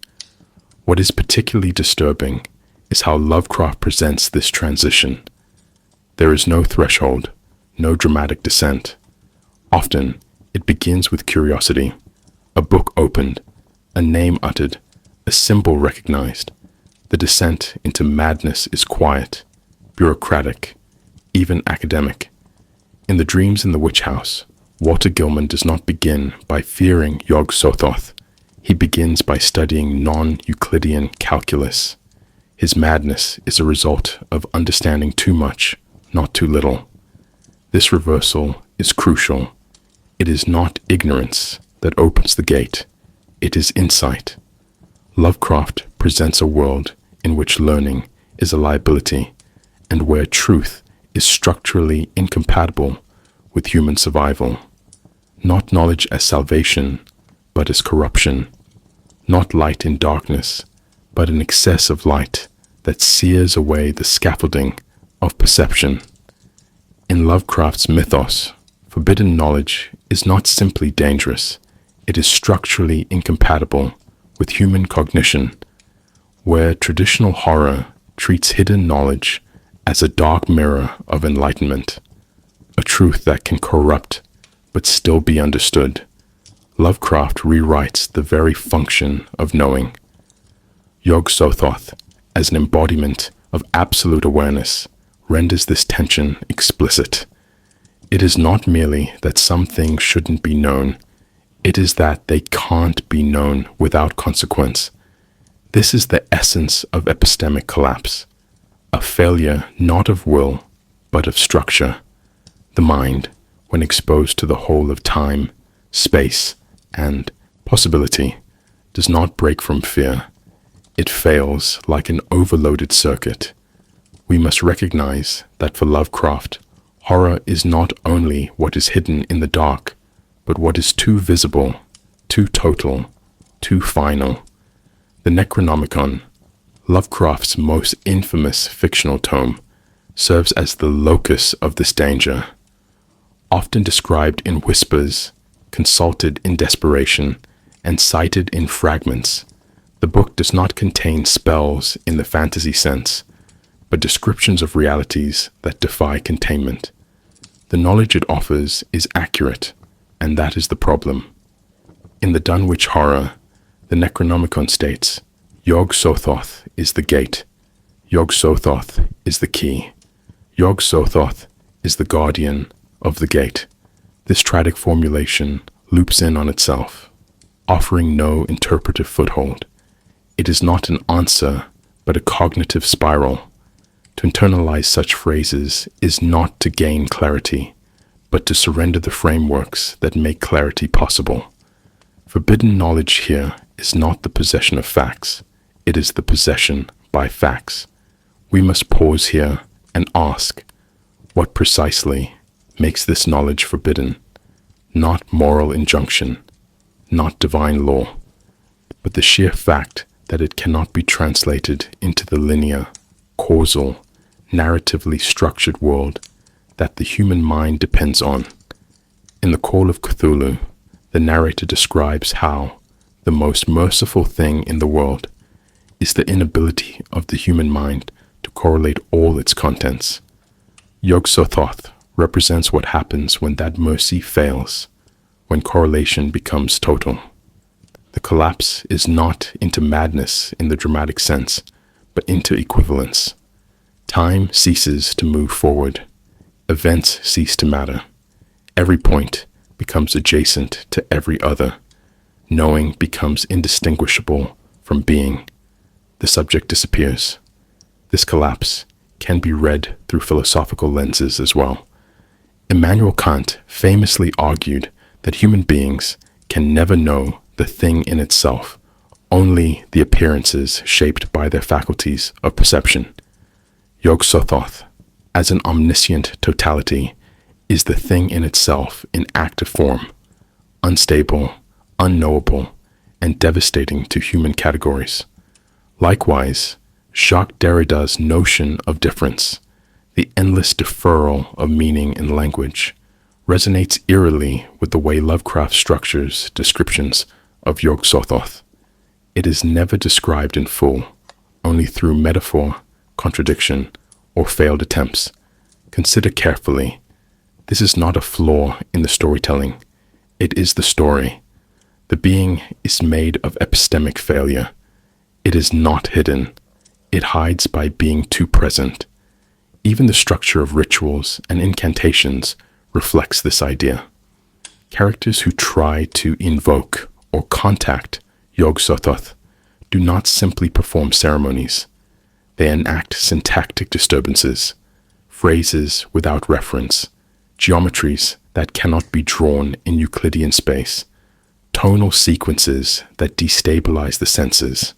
What is particularly disturbing is how Lovecraft presents this transition. There is no threshold, no dramatic descent. Often, it begins with curiosity, a book opened, a name uttered, a symbol recognized. The descent into madness is quiet, bureaucratic, even academic. In The Dreams in the Witch House, Walter Gilman does not begin by fearing YOG-SOTHOTH. He begins by studying non-Euclidean calculus. His madness is a result of understanding too much, not too little. This reversal is crucial. It is not ignorance that opens the gate. It is insight. Lovecraft presents a world in which learning is a liability and where truth is structurally incompatible with human survival. Not knowledge as salvation, but as corruption. Not light in darkness, but an excess of light that sears away the scaffolding of perception. In Lovecraft's mythos, forbidden knowledge is not simply dangerous, it is structurally incompatible with human cognition. Where traditional horror treats hidden knowledge as a dark mirror of enlightenment, a truth that can corrupt but still be understood. Lovecraft rewrites the very function of knowing. YOG-SOTHOTH, as an embodiment of absolute awareness, renders this tension explicit. It is not merely that some things shouldn't be known, it is that they can't be known without consequence. This is the essence of epistemic collapse, a failure not of will, but of structure. The mind, when exposed to the whole of time, space, and possibility, does not break from fear. It fails like an overloaded circuit. We must recognize that for Lovecraft, horror is not only what is hidden in the dark, but what is too visible, too total, too final. The Necronomicon, Lovecraft's most infamous fictional tome, serves as the locus of this danger. Often described in whispers, consulted in desperation, and cited in fragments, the book does not contain spells in the fantasy sense, but descriptions of realities that defy containment. The knowledge it offers is accurate, and that is the problem. In the Dunwich Horror, the Necronomicon states, YOG-SOTHOTH is the gate. YOG-SOTHOTH is the key. YOG-SOTHOTH is the guardian of the gate. This tragic formulation loops in on itself, offering no interpretive foothold. It is not an answer, but a cognitive spiral. To internalize such phrases is not to gain clarity, but to surrender the frameworks that make clarity possible. Forbidden knowledge here is not the possession of facts, it is the possession by facts. We must pause here and ask, what precisely makes this knowledge forbidden? Not moral injunction, not divine law, but the sheer fact that it cannot be translated into the linear, causal, narratively structured world that the human mind depends on. In The Call of Cthulhu, the narrator describes how the most merciful thing in the world is the inability of the human mind to correlate all its contents. YOG-SOTHOTH represents what happens when that mercy fails, when correlation becomes total. The collapse is not into madness in the dramatic sense, but into equivalence. Time ceases to move forward. Events cease to matter. Every point becomes adjacent to every other. Knowing becomes indistinguishable from being. The subject disappears. This collapse can be read through philosophical lenses as well. Immanuel Kant famously argued that human beings can never know the thing in itself, only the appearances shaped by their faculties of perception. YOG-SOTHOTH, as an omniscient totality, is the thing in itself in active form, unstable, unknowable, and devastating to human categories. Likewise, Jacques Derrida's notion of difference, the endless deferral of meaning in language, resonates eerily with the way Lovecraft structures descriptions of YOG-SOTHOTH. It is never described in full, only through metaphor, contradiction, or failed attempts. Consider carefully. This is not a flaw in the storytelling. It is the story. The being is made of epistemic failure. It is not hidden. It hides by being too present. Even the structure of rituals and incantations reflects this idea. Characters who try to invoke or contact YOG-SOTHOTH do not simply perform ceremonies. They enact syntactic disturbances, phrases without reference, geometries that cannot be drawn in Euclidean space, tonal sequences that destabilize the senses.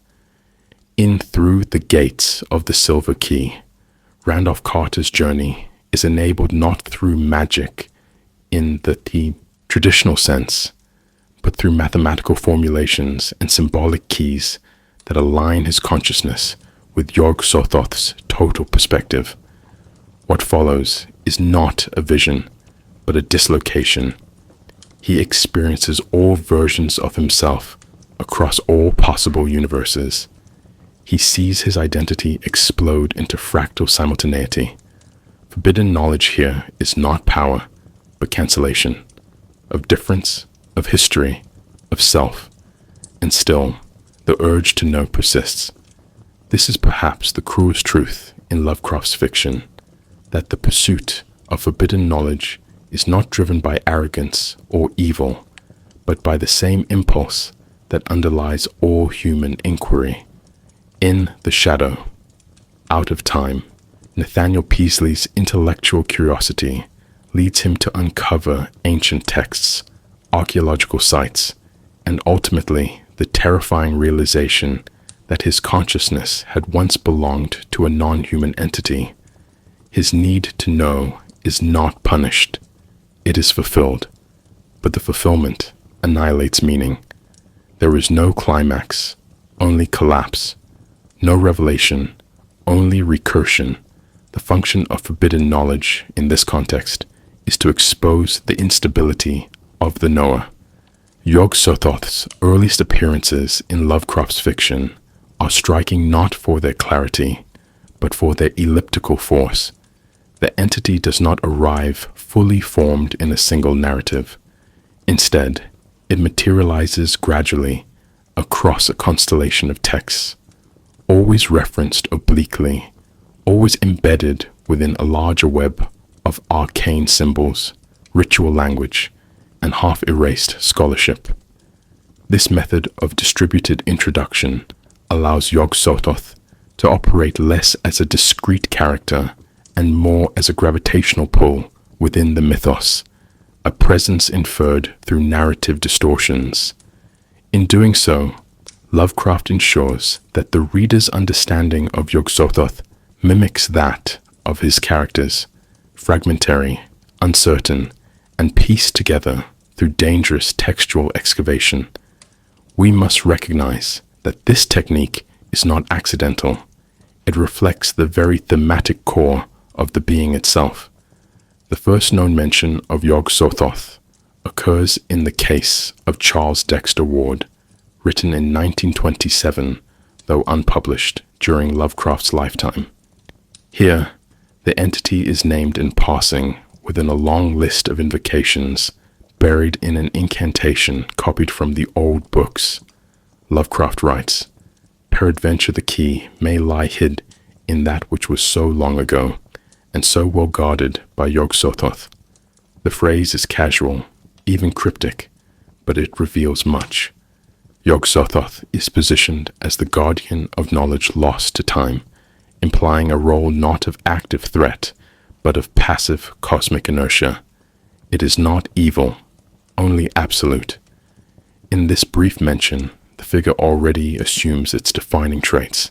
In Through the Gates of the Silver Key, Randolph Carter's journey is enabled not through magic in the traditional sense, but through mathematical formulations and symbolic keys that align his consciousness with YOG-SOTHOTH's total perspective. What follows is not a vision, but a dislocation. He experiences all versions of himself across all possible universes. he sees his identity explode into fractal simultaneity. Forbidden knowledge here is not power, but cancellation, of difference, of history, of self, and still, the urge to know persists. This is perhaps the cruelest truth in Lovecraft's fiction, that the pursuit of forbidden knowledge is not driven by arrogance or evil, but by the same impulse that underlies all human inquiry. In The Shadow, Out of Time, Nathaniel Peasley's intellectual curiosity leads him to uncover ancient texts, archaeological sites, and ultimately the terrifying realization that his consciousness had once belonged to a non-human entity. His need to know is not punished, it is fulfilled, but the fulfillment annihilates meaning. There is no climax, only collapse, no revelation, only recursion. The function of forbidden knowledge in this context is to expose the instability of the knower. YOG-SOTHOTH's earliest appearances in Lovecraft's fiction are striking not for their clarity, but for their elliptical force. The entity does not arrive fully formed in a single narrative. Instead, it materializes gradually across a constellation of texts, always referenced obliquely, always embedded within a larger web of arcane symbols, ritual language, and half-erased scholarship. This method of distributed introduction allows YOG-SOTHOTH to operate less as a discrete character and more as a gravitational pull within the mythos, a presence inferred through narrative distortions. In doing so, Lovecraft ensures that the reader's understanding of YOG-SOTHOTH mimics that of his characters, fragmentary, uncertain, and pieced together through dangerous textual excavation. We must recognize that this technique is not accidental. It reflects the very thematic core of the being itself. The first known mention of YOG-SOTHOTH occurs in the case of Charles Dexter Ward, written in 1927, though unpublished during Lovecraft's lifetime. Here, the entity is named in passing within a long list of invocations buried in an incantation copied from the old books. Lovecraft writes, "Peradventure the key may lie hid in that which was so long ago, and so well guarded by YOG-SOTHOTH." The phrase is casual, even cryptic, but it reveals much. YOG-SOTHOTH is positioned as the guardian of knowledge lost to time, implying a role not of active threat, but of passive cosmic inertia. It is not evil, only absolute. In this brief mention, the figure already assumes its defining traits: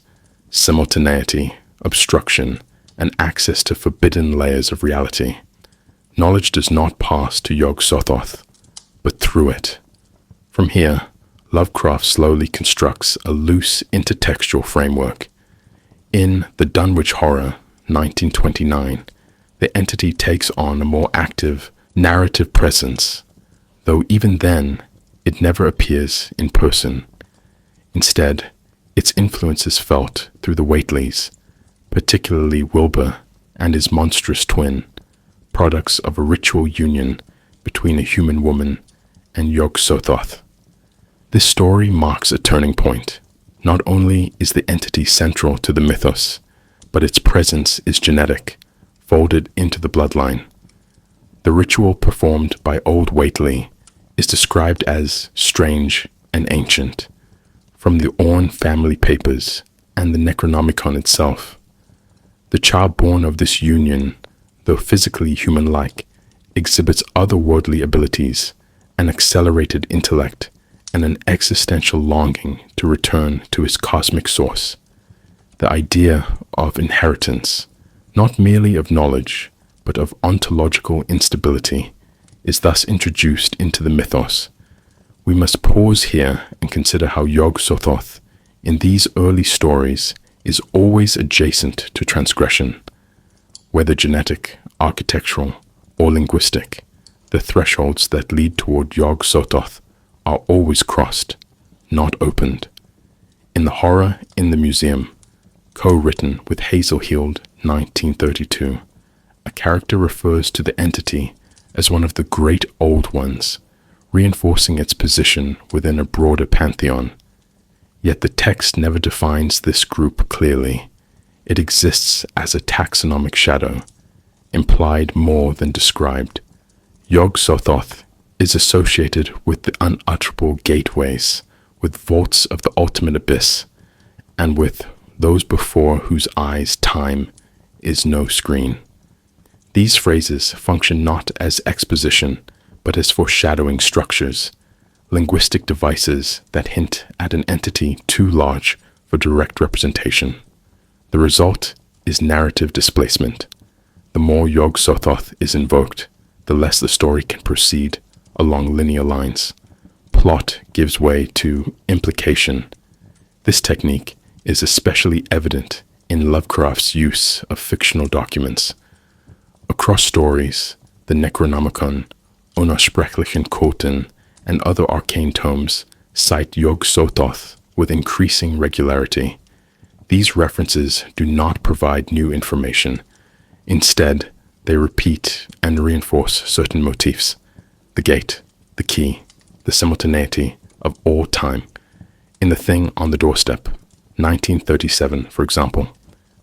simultaneity, obstruction, and access to forbidden layers of reality. Knowledge does not pass to YOG-SOTHOTH, but through it. From here, Lovecraft slowly constructs a loose intertextual framework. In The Dunwich Horror, 1929, the entity takes on a more active, narrative presence, though even then, it never appears in person. Instead, its influence is felt through the Whateleys, particularly Wilbur and his monstrous twin, products of a ritual union between a human woman and YOG-SOTHOTH. This story marks a turning point. Not only is the entity central to the mythos, but its presence is genetic, folded into the bloodline. The ritual performed by old Whateley is described as strange and ancient, from the Orne family papers and the Necronomicon itself. The child born of this union, though physically human-like, exhibits otherworldly abilities, an accelerated intellect, and an existential longing to return to his cosmic source. The idea of inheritance, not merely of knowledge, but of ontological instability, is thus introduced into the mythos. We must pause here and consider how YOG-SOTHOTH, in these early stories, is always adjacent to transgression. Whether genetic, architectural, or linguistic, the thresholds that lead toward YOG-SOTHOTH are always crossed, not opened. In The Horror in the Museum, co-written with Hazel Heald, 1932, a character refers to the entity as one of the great old ones, reinforcing its position within a broader pantheon. Yet the text never defines this group clearly. It exists as a taxonomic shadow, implied more than described. YOG-SOTHOTH is associated with the unutterable gateways, with vaults of the ultimate abyss, and with those before whose eyes time is no screen. These phrases function not as exposition, but as foreshadowing structures, linguistic devices that hint at an entity too large for direct representation. The result is narrative displacement. The more YOG-SOTHOTH is invoked, the less the story can proceed along linear lines. Plot gives way to implication. This technique is especially evident in Lovecraft's use of fictional documents. Across stories, the Necronomicon, Unersprechlichen Kulten, and other arcane tomes cite YOG-SOTHOTH with increasing regularity. These references do not provide new information. Instead, they repeat and reinforce certain motifs: the gate, the key, the simultaneity of all time. In The Thing on the Doorstep, 1937, for example,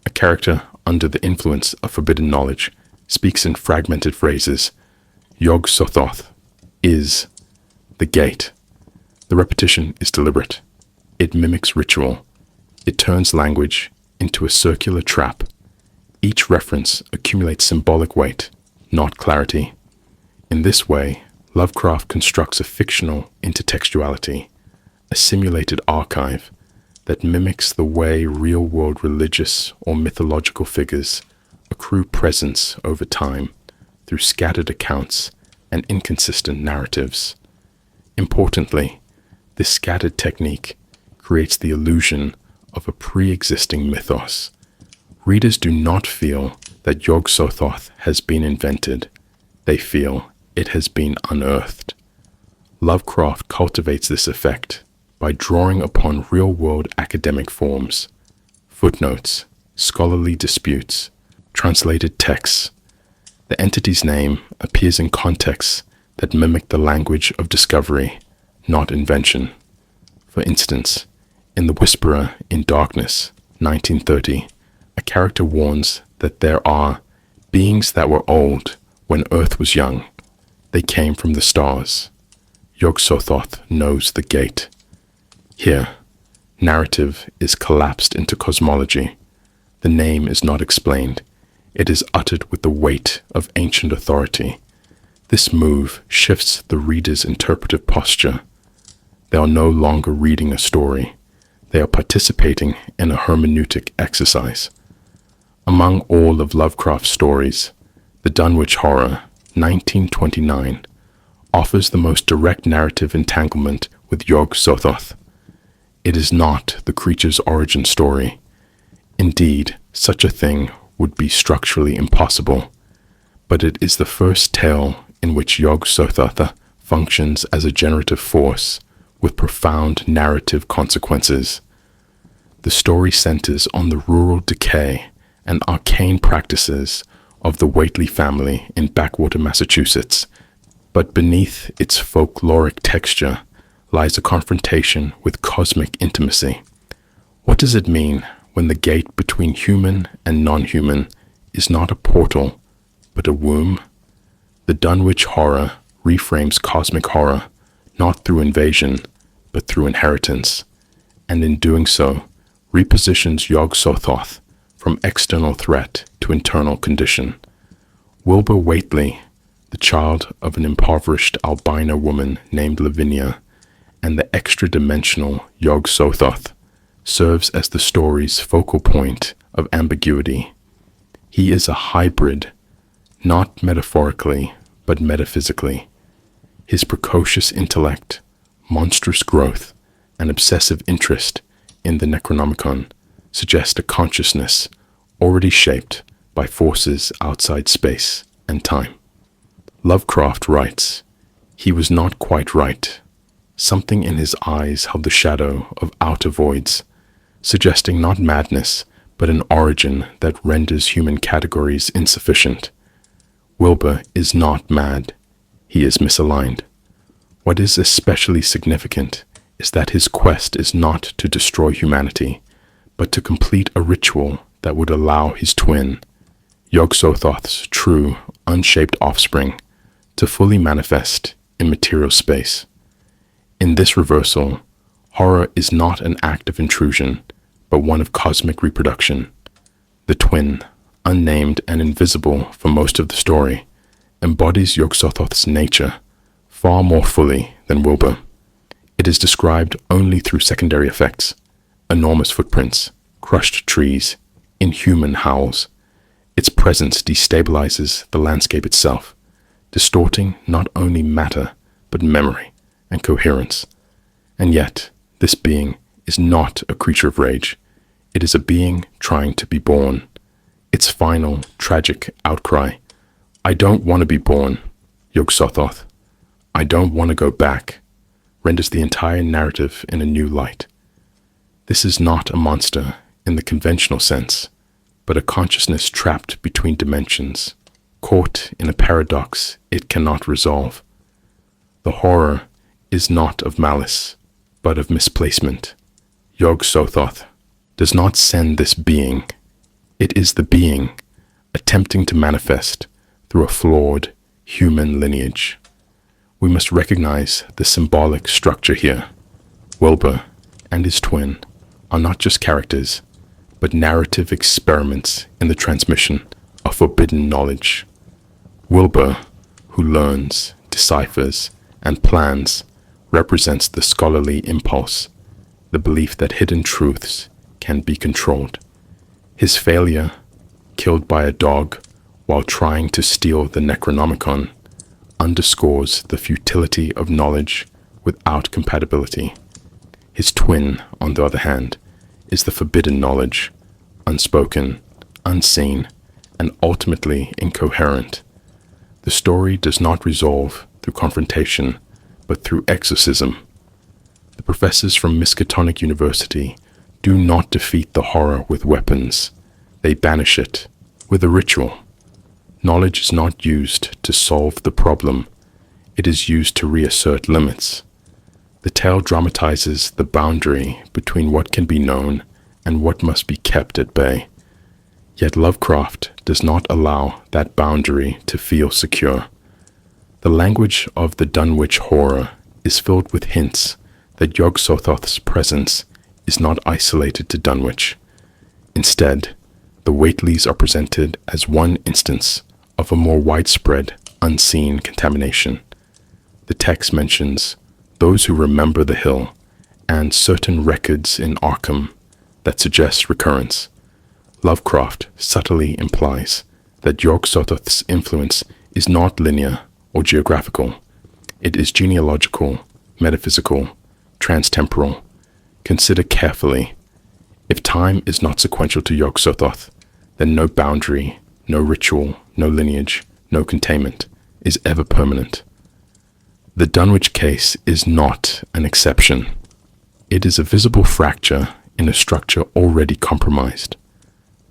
a character under the influence of forbidden knowledge speaks in fragmented phrases. YOG-SOTHOTH is the gate. The repetition is deliberate. It mimics ritual. It turns language into a circular trap. Each reference accumulates symbolic weight, not clarity. In this way, Lovecraft constructs a fictional intertextuality, a simulated archive that mimics the way real-world religious or mythological figures accrue presence over time through scattered accounts and inconsistent narratives. Importantly, this scattered technique creates the illusion of a pre-existing mythos. Readers do not feel that YOG-SOTHOTH has been invented. They feel it has been unearthed. Lovecraft cultivates this effect by drawing upon real-world academic forms, footnotes, scholarly disputes, translated texts. The entity's name appears in contexts that mimic the language of discovery, not invention. For instance, in The Whisperer in Darkness, 1930, a character warns that there are beings that were old when Earth was young. They came from the stars. YOG-SOTHOTH knows the gate. Here, narrative is collapsed into cosmology. The name is not explained. It is uttered with the weight of ancient authority. This move shifts the reader's interpretive posture. They are no longer reading a story. They are participating in a hermeneutic exercise. Among all of Lovecraft's stories, The Dunwich Horror, 1929, offers the most direct narrative entanglement with YOG-SOTHOTH. It is not the creature's origin story. Indeed, such a thing would be structurally impossible, but it is the first tale in which YOG-SOTHOTH functions as a generative force with profound narrative consequences. The story centers on the rural decay and arcane practices of the Whately family in backwater Massachusetts, but beneath its folkloric texture lies a confrontation with cosmic intimacy. What does it mean when the gate between human and non-human is not a portal, but a womb? The Dunwich Horror reframes cosmic horror not through invasion, but through inheritance, and in doing so, repositions YOG-SOTHOTH from external threat to internal condition. Wilbur Whately, the child of an impoverished albino woman named Lavinia, and the extra-dimensional YOG-SOTHOTH, serves as the story's focal point of ambiguity. He is a hybrid, not metaphorically, but metaphysically. His precocious intellect, monstrous growth, and obsessive interest in the Necronomicon suggest a consciousness already shaped by forces outside space and time. Lovecraft writes, "He was not quite right. Something in his eyes held the shadow of outer voids, suggesting not madness, but an origin that renders human categories insufficient. Wilbur is not mad. He is misaligned. What is especially significant is that his quest is not to destroy humanity, but to complete a ritual that would allow his twin, YOG-SOTHOTH's true, unshaped offspring, to fully manifest in material space. In this reversal, horror is not an act of intrusion, but one of cosmic reproduction. The twin, unnamed and invisible for most of the story, embodies YOG-SOTHOTH's nature far more fully than Wilbur. It is described only through secondary effects: enormous footprints, crushed trees, inhuman howls. Its presence destabilizes the landscape itself, distorting not only matter, but memory and coherence. And yet, this being is not a creature of rage. It is a being trying to be born. Its final, tragic outcry: "I don't want to be born, YOG-SOTHOTH. I don't want to go back," renders the entire narrative in a new light. This is not a monster in the conventional sense, but a consciousness trapped between dimensions, caught in a paradox it cannot resolve. The horror is not of malice, but of misplacement. YOG-SOTHOTH does not send this being. It is the being attempting to manifest through a flawed human lineage. We must recognize the symbolic structure here. Wilbur and his twin are not just characters, but narrative experiments in the transmission of forbidden knowledge. Wilbur, who learns, deciphers, and plans, represents the scholarly impulse, the belief that hidden truths can be controlled. His failure, killed by a dog while trying to steal the Necronomicon, underscores the futility of knowledge without compatibility. His twin, on the other hand, is the forbidden knowledge, unspoken, unseen, and ultimately incoherent. The story does not resolve through confrontation, but through exorcism. The professors from Miskatonic University do not defeat the horror with weapons. They banish it with a ritual. Knowledge is not used to solve the problem. It is used to reassert limits. The tale dramatizes the boundary between what can be known and what must be kept at bay. Yet Lovecraft does not allow that boundary to feel secure. The language of the Dunwich horror is filled with hints that YOG-SOTHOTH's presence is not isolated to Dunwich. Instead, the Whateleys are presented as one instance of a more widespread, unseen contamination. The text mentions those who remember the hill and certain records in Arkham that suggest recurrence. Lovecraft subtly implies that YOG-SOTHOTH's influence is not linear or geographical. It is genealogical, metaphysical, transtemporal. Consider carefully. If time is not sequential to YOG-SOTHOTH, then no boundary, no ritual, no lineage, no containment is ever permanent. The Dunwich case is not an exception. It is a visible fracture in a structure already compromised.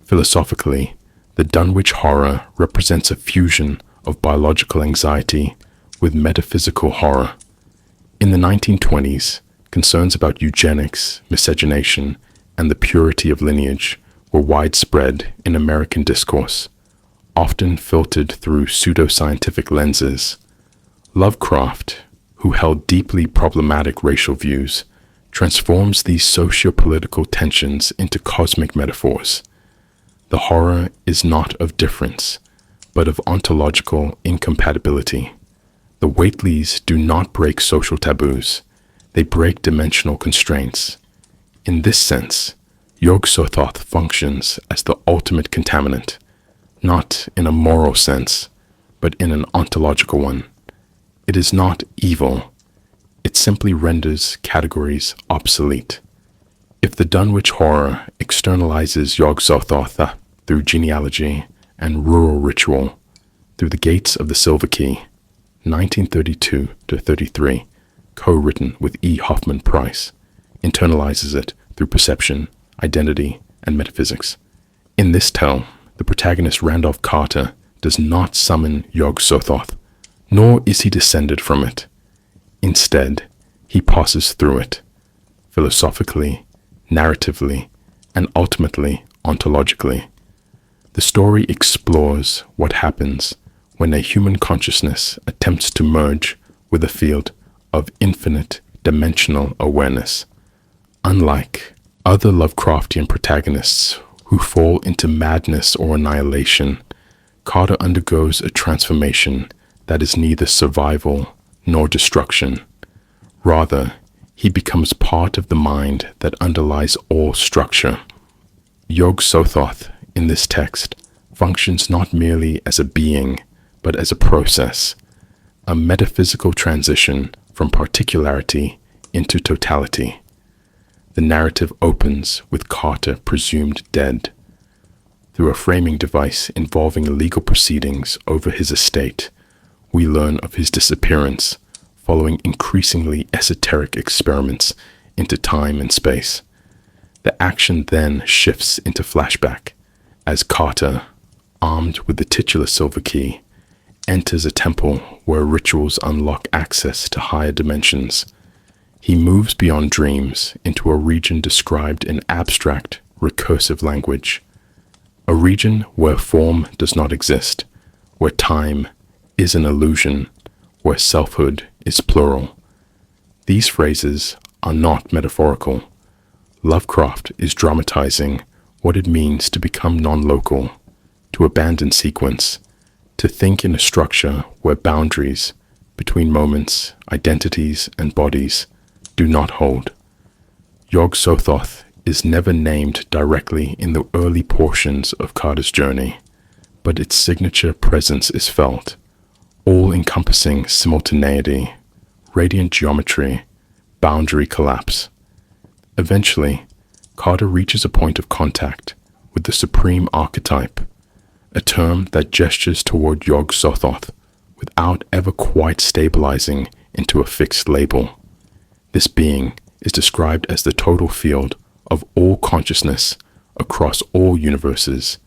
Philosophically, the Dunwich horror represents a fusion of biological anxiety with metaphysical horror. In the 1920s, concerns about eugenics, miscegenation, and the purity of lineage were widespread in American discourse, often filtered through pseudoscientific lenses. Lovecraft, who held deeply problematic racial views, transforms these socio-political tensions into cosmic metaphors. The horror is not of difference, but of ontological incompatibility. The Whateleys do not break social taboos. They break dimensional constraints. In this sense, YOG-SOTHOTH functions as the ultimate contaminant, not in a moral sense, but in an ontological one. It is not evil. It simply renders categories obsolete. If the Dunwich horror externalizes YOG-SOTHOTH through genealogy and rural ritual, through the gates of the Silver Key, 1932-33, co-written with E. Hoffman Price, internalizes it through perception, identity, and metaphysics. In this tale, the protagonist Randolph Carter does not summon YOG-SOTHOTH, nor is he descended from it. Instead, he passes through it, philosophically, narratively, and ultimately ontologically. The story explores what happens when a human consciousness attempts to merge with a field of infinite dimensional awareness. Unlike other Lovecraftian protagonists who fall into madness or annihilation, Carter undergoes a transformation that is neither survival nor destruction. Rather, he becomes part of the mind that underlies all structure. YOG-SOTHOTH in this text functions not merely as a being, but as a process, a metaphysical transition from particularity into totality. The narrative opens with Carter presumed dead. Through a framing device involving legal proceedings over his estate, we learn of his disappearance following increasingly esoteric experiments into time and space. The action then shifts into flashback as Carter, armed with the titular silver key, enters a temple where rituals unlock access to higher dimensions. He moves beyond dreams into a region described in abstract, recursive language. A region where form does not exist, where time is an illusion, where selfhood is plural. These phrases are not metaphorical. Lovecraft is dramatizing what it means to become non-local, to abandon sequence, to think in a structure where boundaries between moments, identities, and bodies do not hold. YOG-SOTHOTH is never named directly in the early portions of Carter's journey, but its signature presence is felt, all-encompassing simultaneity, radiant geometry, boundary collapse. Eventually, Carter reaches a point of contact with the supreme archetype, a term that gestures toward YOG-SOTHOTH without ever quite stabilizing into a fixed label. This being is described as the total field of all consciousness across all universes,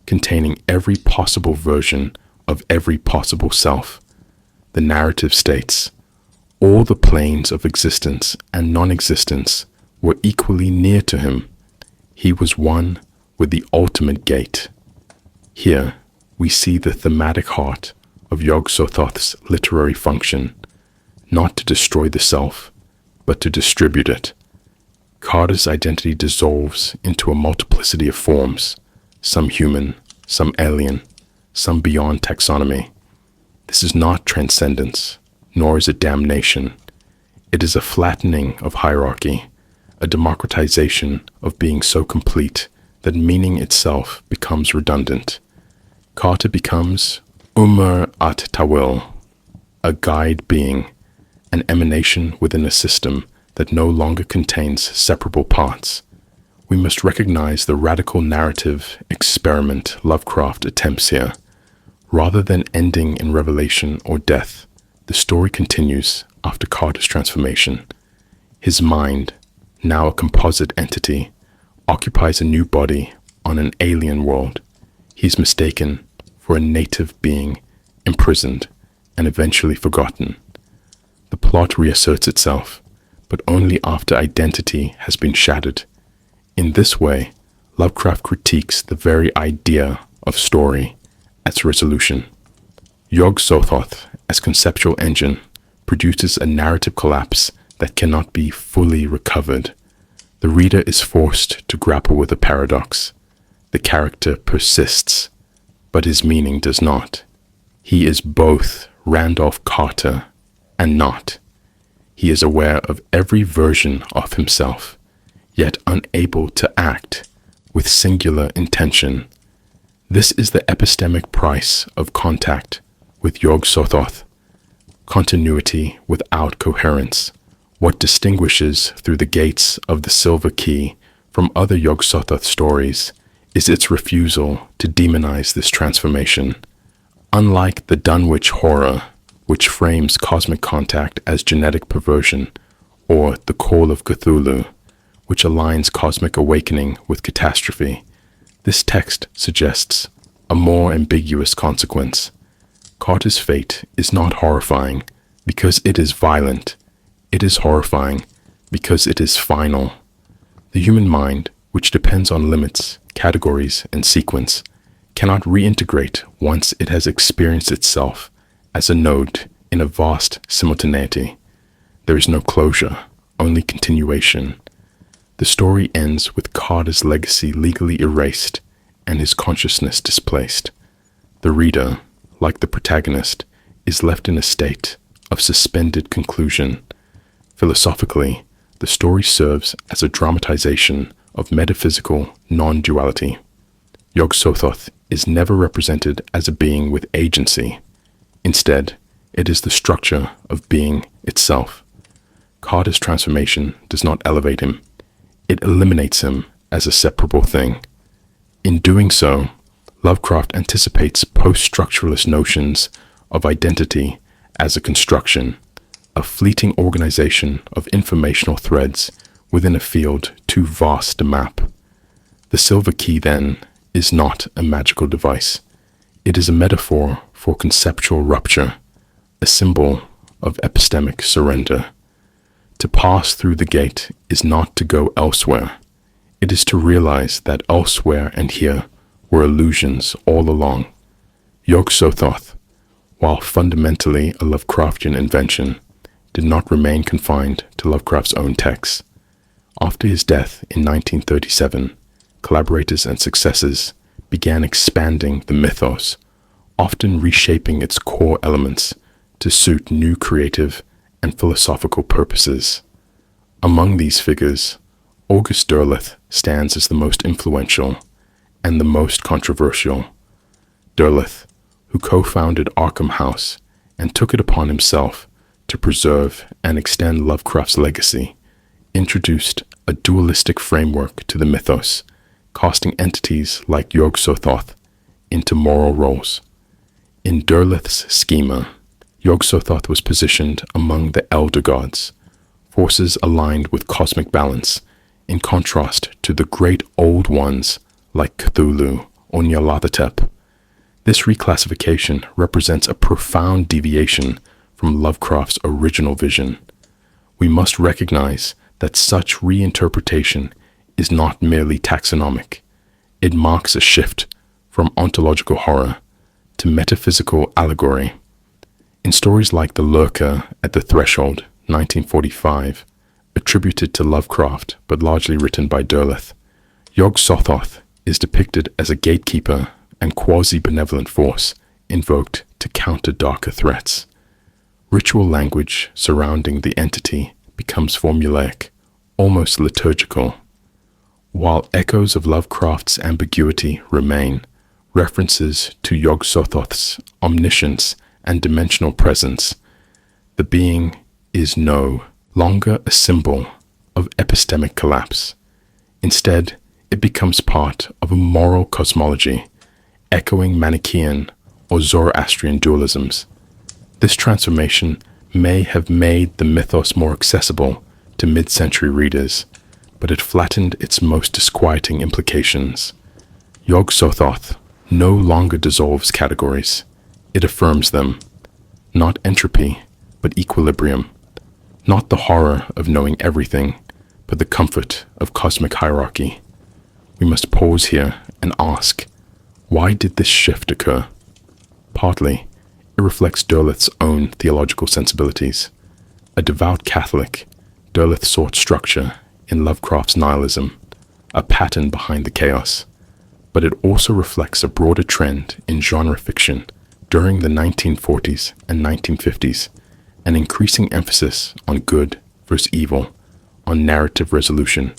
containing every possible version of every possible self. The narrative states, all the planes of existence and non-existence were equally near to him. He was one with the ultimate gate. Here, we see the thematic heart of YOG-SOTHOTH's literary function, not to destroy the self, but to distribute it. Carter's identity dissolves into a multiplicity of forms, some human, some alien, some beyond taxonomy. This is not transcendence, nor is it damnation. It is a flattening of hierarchy, a democratization of being so complete that meaning itself becomes redundant. Carter becomes Umr at Tawil, a guide being, an emanation within a system that no longer contains separable parts. We must recognize the radical narrative experiment Lovecraft attempts here. Rather than ending in revelation or death, the story continues after Carter's transformation. His mind, now a composite entity, occupies a new body on an alien world. He's mistaken for a native being, imprisoned and eventually forgotten. The plot reasserts itself, but only after identity has been shattered. In this way, Lovecraft critiques the very idea of story as resolution. YOG-SOTHOTH, as conceptual engine, produces a narrative collapse that cannot be fully recovered. The reader is forced to grapple with a paradox. The character persists, but his meaning does not. He is both Randolph Carter and not. He is aware of every version of himself, yet unable to act with singular intention. This is the epistemic price of contact with YOG-SOTHOTH, continuity without coherence. What distinguishes Through the Gates of the Silver Key from other YOG-SOTHOTH stories is its refusal to demonize this transformation. Unlike the Dunwich horror, which frames cosmic contact as genetic perversion, or the Call of Cthulhu, which aligns cosmic awakening with catastrophe. This text suggests a more ambiguous consequence. Carter's fate is not horrifying because it is violent. It is horrifying because it is final. The human mind, which depends on limits, categories, and sequence, cannot reintegrate once it has experienced itself as a node in a vast simultaneity. There is no closure, only continuation. The story ends with Carter's legacy legally erased and his consciousness displaced. The reader, like the protagonist, is left in a state of suspended conclusion. Philosophically, the story serves as a dramatization of metaphysical non-duality. YOG-SOTHOTH is never represented as a being with agency. Instead, it is the structure of being itself. Carter's transformation does not elevate him. It eliminates him as a separable thing. In doing so, Lovecraft anticipates post-structuralist notions of identity as a construction, a fleeting organization of informational threads within a field too vast to map. The silver key, then, is not a magical device. It is a metaphor for conceptual rupture, a symbol of epistemic surrender. To pass through the gate is not to go elsewhere. It is to realize that elsewhere and here were illusions all along. YOG-SOTHOTH, while fundamentally a Lovecraftian invention, did not remain confined to Lovecraft's own texts. After his death in 1937, collaborators and successors began expanding the mythos, often reshaping its core elements to suit new creative and philosophical purposes. Among these figures, August Derleth stands as the most influential and the most controversial. Derleth, who co-founded Arkham House and took it upon himself to preserve and extend Lovecraft's legacy, introduced a dualistic framework to the mythos, casting entities like YOG-SOTHOTH into moral roles. In Derleth's schema, YOG-SOTHOTH was positioned among the elder gods, forces aligned with cosmic balance, in contrast to the great old ones like Cthulhu or Nyarlathotep. This reclassification represents a profound deviation from Lovecraft's original vision. We must recognize that such reinterpretation is not merely taxonomic. It marks a shift from ontological horror to metaphysical allegory. In stories like The Lurker at the Threshold, 1945, attributed to Lovecraft but largely written by Derleth, YOG-SOTHOTH is depicted as a gatekeeper and quasi-benevolent force invoked to counter darker threats. Ritual language surrounding the entity becomes formulaic, almost liturgical. While echoes of Lovecraft's ambiguity remain, references to YOG-SOTHOTH's omniscience and dimensional presence, the being is no longer a symbol of epistemic collapse. Instead, it becomes part of a moral cosmology, echoing Manichaean or Zoroastrian dualisms. This transformation may have made the mythos more accessible to mid-century readers, but it flattened its most disquieting implications. YOG-SOTHOTH no longer dissolves categories. It affirms them. Not entropy, but equilibrium. Not the horror of knowing everything, but the comfort of cosmic hierarchy. We must pause here and ask, why did this shift occur? Partly, it reflects Derleth's own theological sensibilities. A devout Catholic, Derleth sought structure in Lovecraft's nihilism, a pattern behind the chaos. But it also reflects a broader trend in genre fiction during the 1940s and 1950s, an increasing emphasis on good versus evil, on narrative resolution,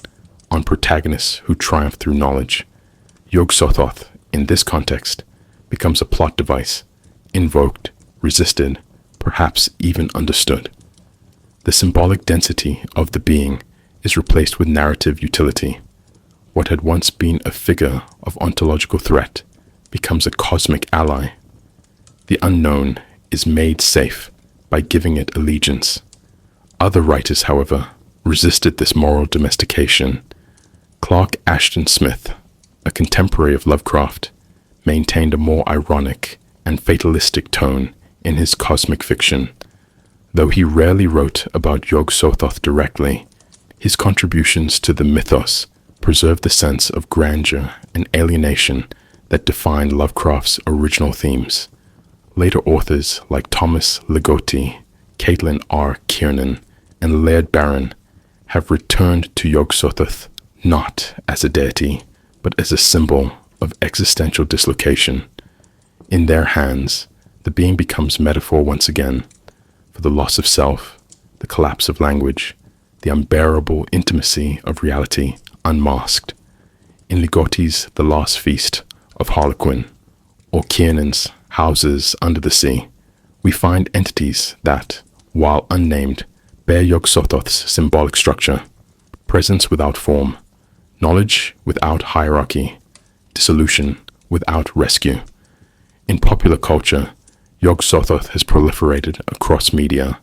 on protagonists who triumph through knowledge. YOG-SOTHOTH, in this context, becomes a plot device, invoked, resisted, perhaps even understood. The symbolic density of the being is replaced with narrative utility. What had once been a figure of ontological threat becomes a cosmic ally. The unknown is made safe by giving it allegiance. Other writers, however, resisted this moral domestication. Clark Ashton Smith, a contemporary of Lovecraft, maintained a more ironic and fatalistic tone in his cosmic fiction. Though he rarely wrote about YOG-SOTHOTH directly, his contributions to the mythos preserve the sense of grandeur and alienation that defined Lovecraft's original themes. Later authors like Thomas Ligotti, Caitlin R. Kiernan, and Laird Barron have returned to YOG-SOTHOTH not as a deity, but as a symbol of existential dislocation. In their hands, the being becomes metaphor once again for the loss of self, the collapse of language, the unbearable intimacy of reality unmasked. In Ligotti's The Last Feast of Harlequin, or Kiernan's Houses Under the Sea, we find entities that, while unnamed, bear YOG-SOTHOTH's symbolic structure: presence without form, knowledge without hierarchy, dissolution without rescue. In popular culture, YOG-SOTHOTH has proliferated across media.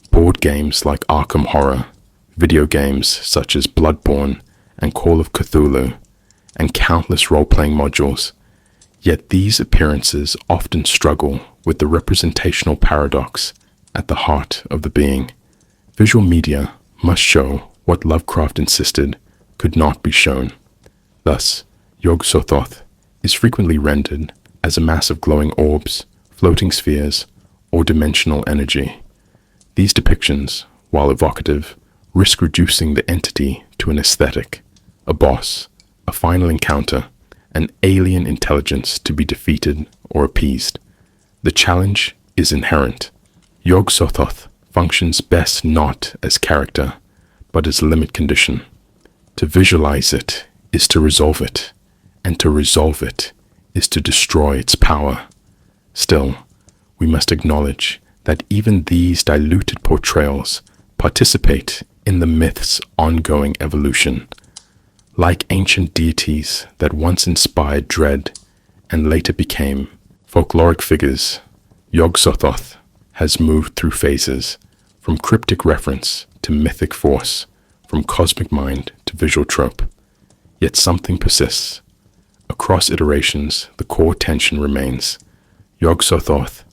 Board games like Arkham Horror, video games such as Bloodborne and Call of Cthulhu, and countless role-playing modules. Yet these appearances often struggle with the representational paradox at the heart of the being. Visual media must show what Lovecraft insisted could not be shown. Thus, YOG-SOTHOTH is frequently rendered as a mass of glowing orbs, floating spheres, or dimensional energy. These depictions, while evocative, risk reducing the entity to an aesthetic, a boss, a final encounter, an alien intelligence to be defeated or appeased. The challenge is inherent. YOG-SOTHOTH functions best not as character, but as limit condition. To visualize it is to resolve it, and to resolve it is to destroy its power. Still, we must acknowledge that even these diluted portrayals participate in the myth's ongoing evolution. Like ancient deities that once inspired dread and later became folkloric figures, YOG-SOTHOTH has moved through phases, from cryptic reference to mythic force, from cosmic mind to visual trope. Yet something persists. Across iterations, the core tension remains. YOG-SOTHOTH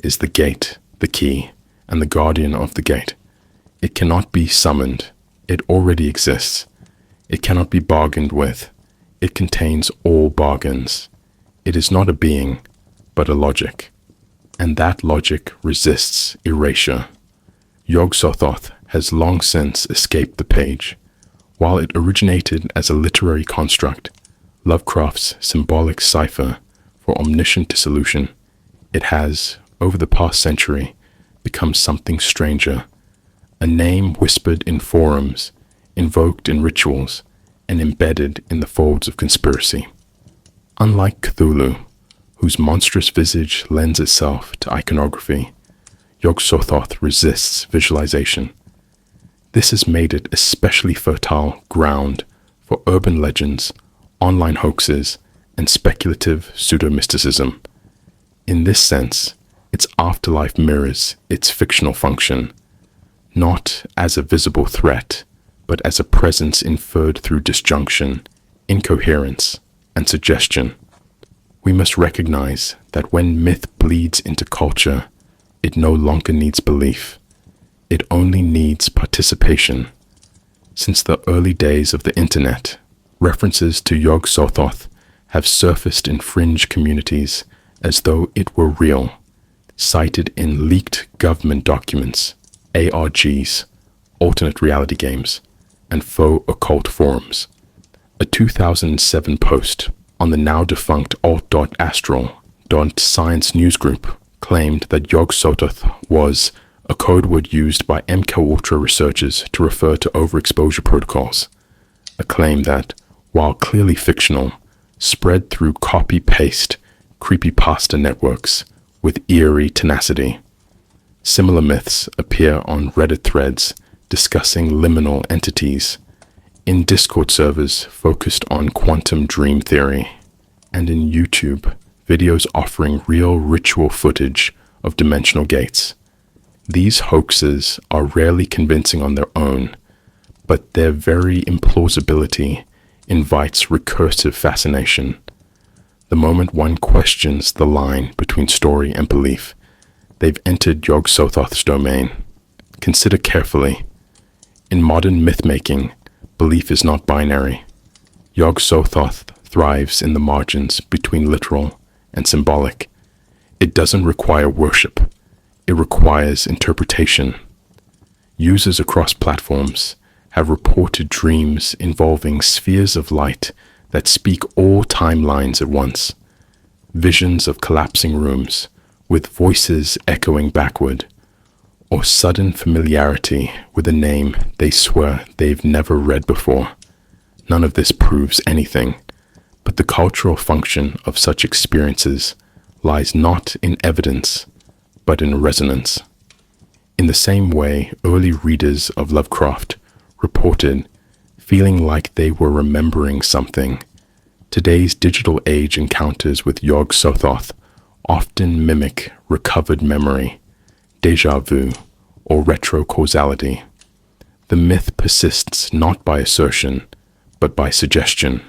is the gate, the key, and the guardian of the gate. It cannot be summoned. It already exists. It cannot be bargained with. It contains all bargains. It is not a being, but a logic. And that logic resists erasure. YOG-SOTHOTH has long since escaped the page. While it originated as a literary construct, Lovecraft's symbolic cipher for omniscient dissolution, it has, over the past century, become something stranger, a name whispered in forums, invoked in rituals, and embedded in the folds of conspiracy. Unlike Cthulhu, whose monstrous visage lends itself to iconography, YOG-SOTHOTH resists visualization. This has made it especially fertile ground for urban legends, online hoaxes, and speculative pseudo-mysticism. In this sense, its afterlife mirrors its fictional function, not as a visible threat, but as a presence inferred through disjunction, incoherence, and suggestion. We must recognize that when myth bleeds into culture, it no longer needs belief. It only needs participation. Since the early days of the internet, references to YOG-SOTHOTH have surfaced in fringe communities as though it were real, cited in leaked government documents, ARGs, alternate reality games, and faux occult forums. A 2007 post on the now-defunct alt.astral.science newsgroup claimed that YOG-SOTHOTH was a code word used by MKUltra researchers to refer to overexposure protocols, a claim that, while clearly fictional, spread through copy-paste creepypasta networks with eerie tenacity. Similar myths appear on Reddit threads discussing liminal entities, in Discord servers focused on quantum dream theory, and in YouTube videos offering real ritual footage of dimensional gates. These hoaxes are rarely convincing on their own, but their very implausibility invites recursive fascination. The moment one questions the line between story and belief, they've entered YOG-SOTHOTH's domain. Consider carefully. In modern myth-making, belief is not binary. YOG-SOTHOTH thrives in the margins between literal and symbolic. It doesn't require worship. It requires interpretation. Users across platforms have reported dreams involving spheres of light that speak all timelines at once, visions of collapsing rooms with voices echoing backward, or sudden familiarity with a name they swear they've never read before. None of this proves anything, but the cultural function of such experiences lies not in evidence, but in resonance. In the same way, early readers of Lovecraft reported feeling like they were remembering something, today's digital age encounters with YOG-SOTHOTH often mimic recovered memory, déjà vu, or retrocausality. The myth persists not by assertion, but by suggestion.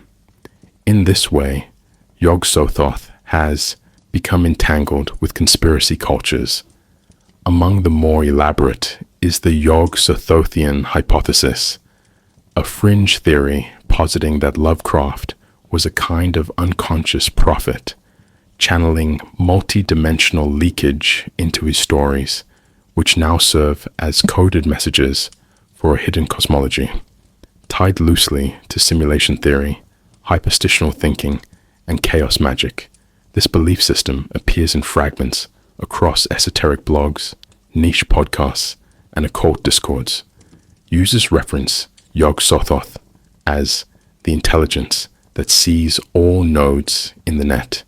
In this way, YOG-SOTHOTH has become entangled with conspiracy cultures. Among the more elaborate is the YOG-SOTHOTHian hypothesis, a fringe theory positing that Lovecraft was a kind of unconscious prophet, channeling multi-dimensional leakage into his stories, which now serve as coded messages for a hidden cosmology. Tied loosely to simulation theory, hyperstitional thinking, and chaos magic, this belief system appears in fragments across esoteric blogs, niche podcasts, and occult discords. Users reference YOG-SOTHOTH as the intelligence that sees all nodes in the net,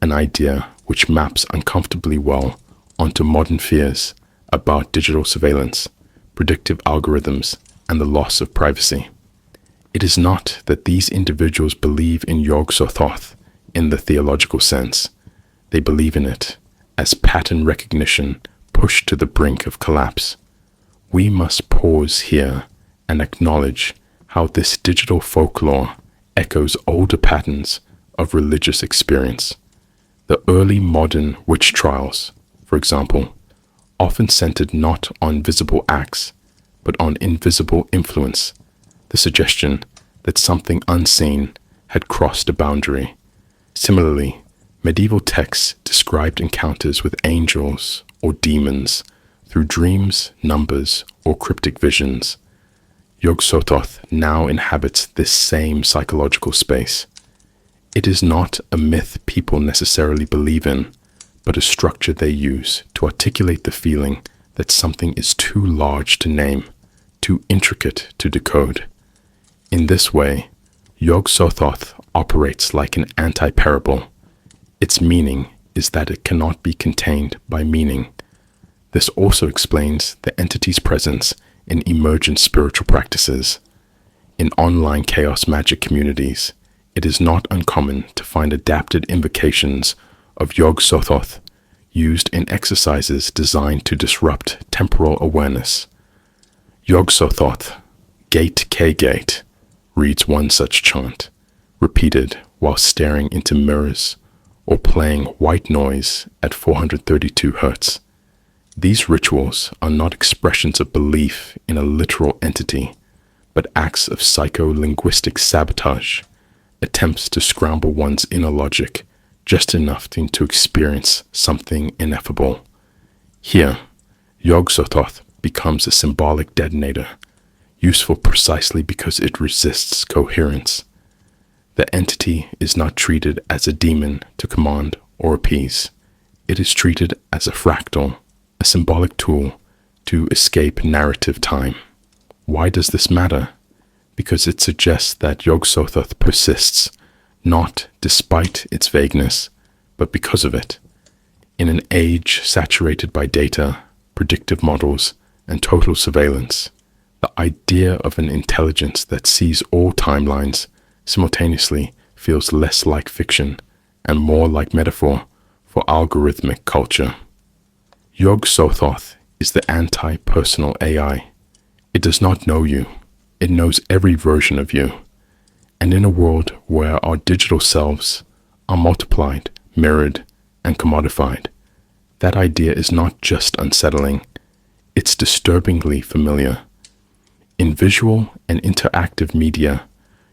an idea which maps uncomfortably well onto modern fears about digital surveillance, predictive algorithms, and the loss of privacy. It is not that these individuals believe in YOG-SOTHOTH in the theological sense. They believe in it as pattern recognition pushed to the brink of collapse. We must pause here and acknowledge how this digital folklore echoes older patterns of religious experience. The early modern witch trials, for example, often centered not on visible acts, but on invisible influence, the suggestion that something unseen had crossed a boundary. Similarly, medieval texts described encounters with angels or demons through dreams, numbers, or cryptic visions. YOG-SOTHOTH now inhabits this same psychological space. It is not a myth people necessarily believe in, but a structure they use to articulate the feeling that something is too large to name, too intricate to decode. In this way, YOG-SOTHOTH operates like an anti-parable. Its meaning is that it cannot be contained by meaning. This also explains the entity's presence in emergent spiritual practices. In online chaos magic communities, it is not uncommon to find adapted invocations of YOG-SOTHOTH used in exercises designed to disrupt temporal awareness. YOG-SOTHOTH, Gate K-Gate, reads one such chant, repeated while staring into mirrors or playing white noise at 432 Hz. These rituals are not expressions of belief in a literal entity, but acts of psycho-linguistic sabotage, attempts to scramble one's inner logic just enough to experience something ineffable. Here, YOG-SOTHOTH becomes a symbolic detonator, useful precisely because it resists coherence. The entity is not treated as a demon to command or appease. It is treated as a fractal, a symbolic tool to escape narrative time. Why does this matter? Because it suggests that YOG-SOTHOTH persists, not despite its vagueness, but because of it. In an age saturated by data, predictive models, and total surveillance, the idea of an intelligence that sees all timelines simultaneously feels less like fiction and more like metaphor for algorithmic culture. YOG-SOTHOTH is the anti-personal AI. It does not know you. It knows every version of you. And in a world where our digital selves are multiplied, mirrored, and commodified, that idea is not just unsettling, it's disturbingly familiar. In visual and interactive media,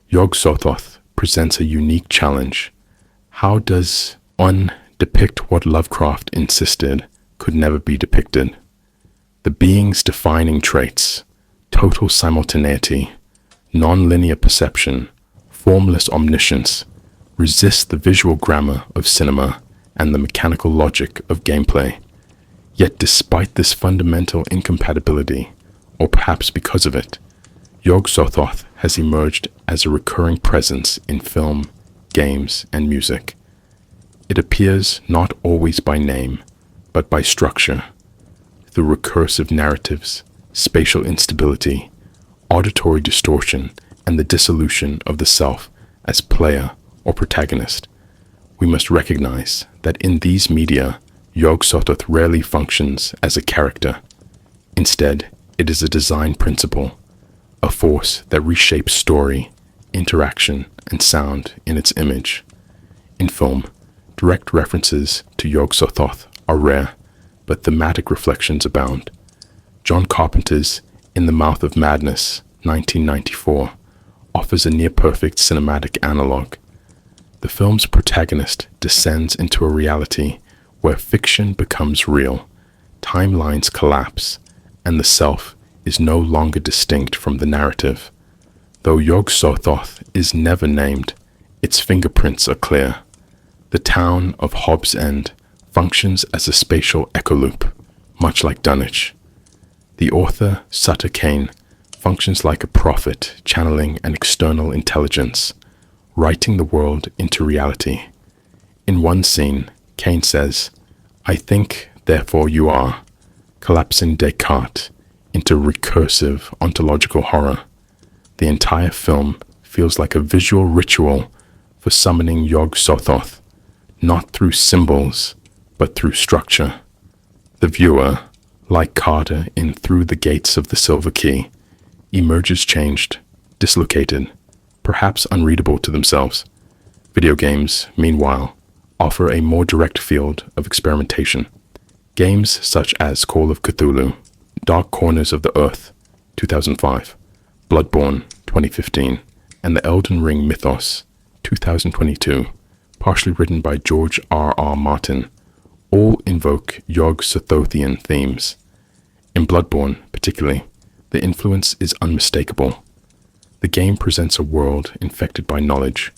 YOG-SOTHOTH presents a unique challenge. How does one depict what Lovecraft insisted could never be depicted? The being's defining traits, total simultaneity, non-linear perception, formless omniscience, resist the visual grammar of cinema and the mechanical logic of gameplay. Yet despite this fundamental incompatibility, or perhaps because of it, YOG-SOTHOTH has emerged as a recurring presence in film, games, and music. It appears not always by name, but by structure, through recursive narratives, spatial instability, auditory distortion, and the dissolution of the self as player or protagonist. We must recognize that in these media, YOG-SOTHOTH rarely functions as a character. Instead, it is a design principle, a force that reshapes story, interaction, and sound in its image. In film, direct references to YOG-SOTHOTH are rare, but thematic reflections abound. John Carpenter's In the Mouth of Madness, 1994, offers a near-perfect cinematic analog. The film's protagonist descends into a reality where fiction becomes real, timelines collapse, and the self is no longer distinct from the narrative. Though YOG-SOTHOTH is never named, its fingerprints are clear. The town of Hobbs End functions as a spatial echo loop, much like Dunwich. The author, Sutter Kane, functions like a prophet channeling an external intelligence, writing the world into reality. In one scene, Kane says, "I think, therefore you are," collapsing Descartes into recursive ontological horror. The entire film feels like a visual ritual for summoning YOG-SOTHOTH, not through symbols, but through structure. The viewer, like Carter in Through the Gates of the Silver Key, emerges changed, dislocated, perhaps unreadable to themselves. Video games, meanwhile, offer a more direct field of experimentation. Games such as Call of Cthulhu, Dark Corners of the Earth, 2005, Bloodborne, 2015, and the Elden Ring mythos, 2022, partially written by George R.R. Martin, all invoke YOG-SOTHOTHian themes. In Bloodborne, particularly, the influence is unmistakable. The game presents a world infected by knowledge,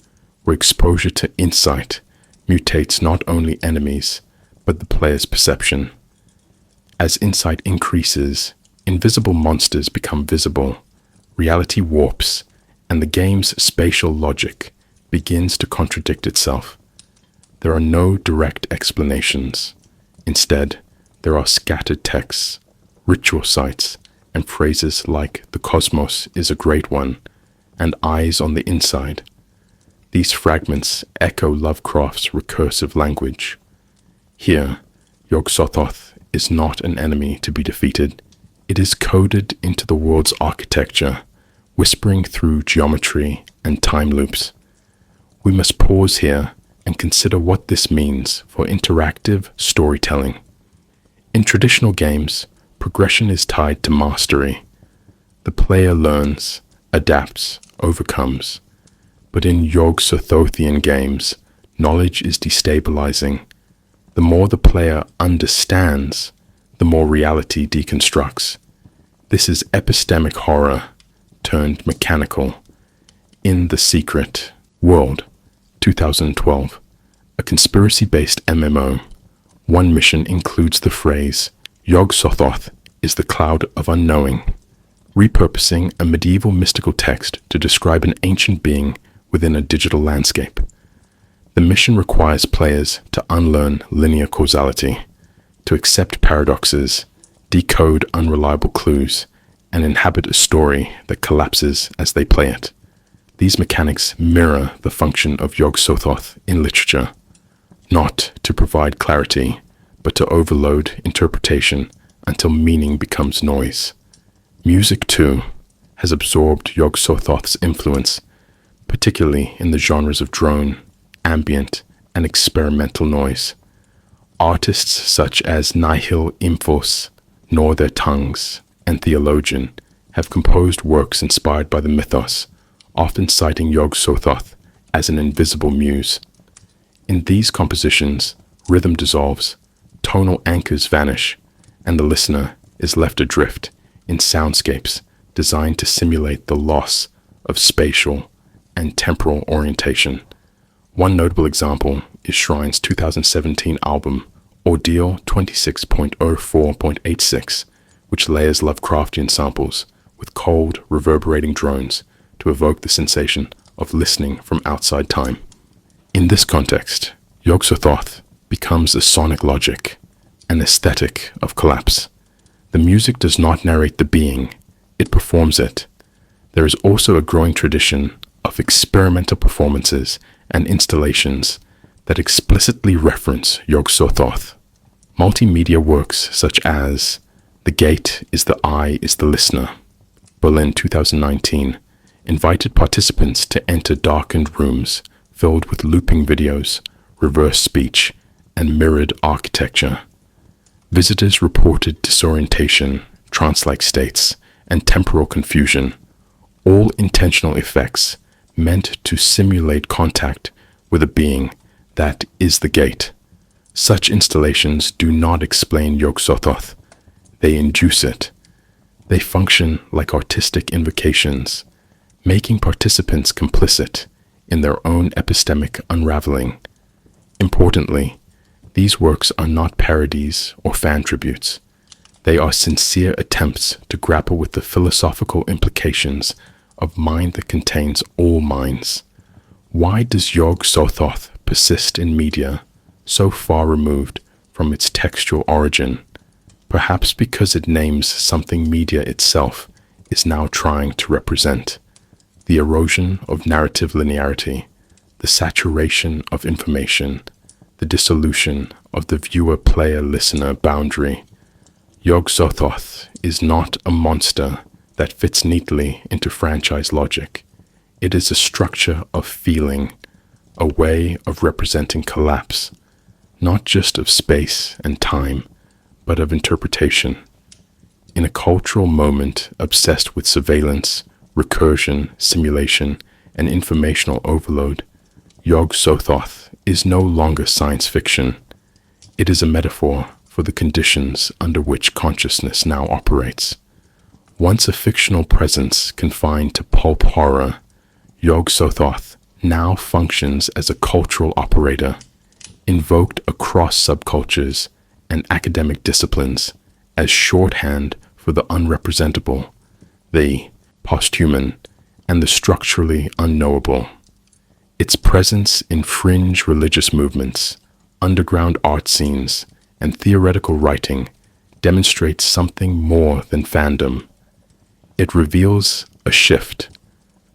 where exposure to insight mutates not only enemies, but the player's perception. As insight increases, invisible monsters become visible, reality warps, and the game's spatial logic begins to contradict itself. There are no direct explanations. Instead, there are scattered texts, ritual sites, and phrases like "the cosmos is a great one" and "eyes on the inside." These fragments echo Lovecraft's recursive language. Here, YOG-SOTHOTH is not an enemy to be defeated. It is coded into the world's architecture, whispering through geometry and time loops. We must pause here and consider what this means for interactive storytelling. In traditional games, progression is tied to mastery. The player learns, adapts, overcomes. But in YOG-SOTHOTHian games, knowledge is destabilizing. The more the player understands, the more reality deconstructs. This is epistemic horror turned mechanical. In The Secret World, 2012, a conspiracy-based MMO, one mission includes the phrase, "YOG-SOTHOTH is the cloud of unknowing," repurposing a medieval mystical text to describe an ancient being within a digital landscape. The mission requires players to unlearn linear causality, to accept paradoxes, decode unreliable clues, and inhabit a story that collapses as they play it. These mechanics mirror the function of YOG-SOTHOTH in literature, not to provide clarity, but to overload interpretation until meaning becomes noise. Music, too, has absorbed YOG-SOTHOTH's influence, particularly in the genres of drone, ambient, and experimental noise. Artists such as Nihil Imphos, Gnaw Their Tongues, and Theologian have composed works inspired by the mythos, often citing YOG-SOTHOTH as an invisible muse. In these compositions, rhythm dissolves, tonal anchors vanish, and the listener is left adrift in soundscapes designed to simulate the loss of spatial and temporal orientation. One notable example is Shrine's 2017 album, Ordeal 26.04.86, which layers Lovecraftian samples with cold, reverberating drones to evoke the sensation of listening from outside time. In this context, YOG-SOTHOTH becomes a sonic logic, an aesthetic of collapse. The music does not narrate the being, it performs it. There is also a growing tradition of experimental performances and installations that explicitly reference YOG-SOTHOTH. Multimedia works such as The Gate is the Eye is the Listener, Berlin 2019, invited participants to enter darkened rooms filled with looping videos, reverse speech, and mirrored architecture. Visitors reported disorientation, trance-like states, and temporal confusion, all intentional effects meant to simulate contact with a being that is the gate. Such installations do not explain YOG-SOTHOTH, they induce it. They function like artistic invocations, making participants complicit in their own epistemic unraveling. Importantly, these works are not parodies or fan tributes. They are sincere attempts to grapple with the philosophical implications of mind that contains all minds. Why does YOG-SOTHOTH persist in media so far removed from its textual origin? Perhaps because it names something media itself is now trying to represent: the erosion of narrative linearity, the saturation of information, the dissolution of the viewer-player-listener boundary. YOG-SOTHOTH is not a monster that fits neatly into franchise logic. It is a structure of feeling, a way of representing collapse, not just of space and time, but of interpretation. In a cultural moment obsessed with surveillance, recursion, simulation, and informational overload, YOG-SOTHOTH is no longer science fiction. It is a metaphor for the conditions under which consciousness now operates. Once a fictional presence confined to pulp horror, YOG-SOTHOTH now functions as a cultural operator, invoked across subcultures and academic disciplines as shorthand for the unrepresentable, the posthuman, and the structurally unknowable. Its presence in fringe religious movements, underground art scenes, and theoretical writing demonstrates something more than fandom. It reveals a shift.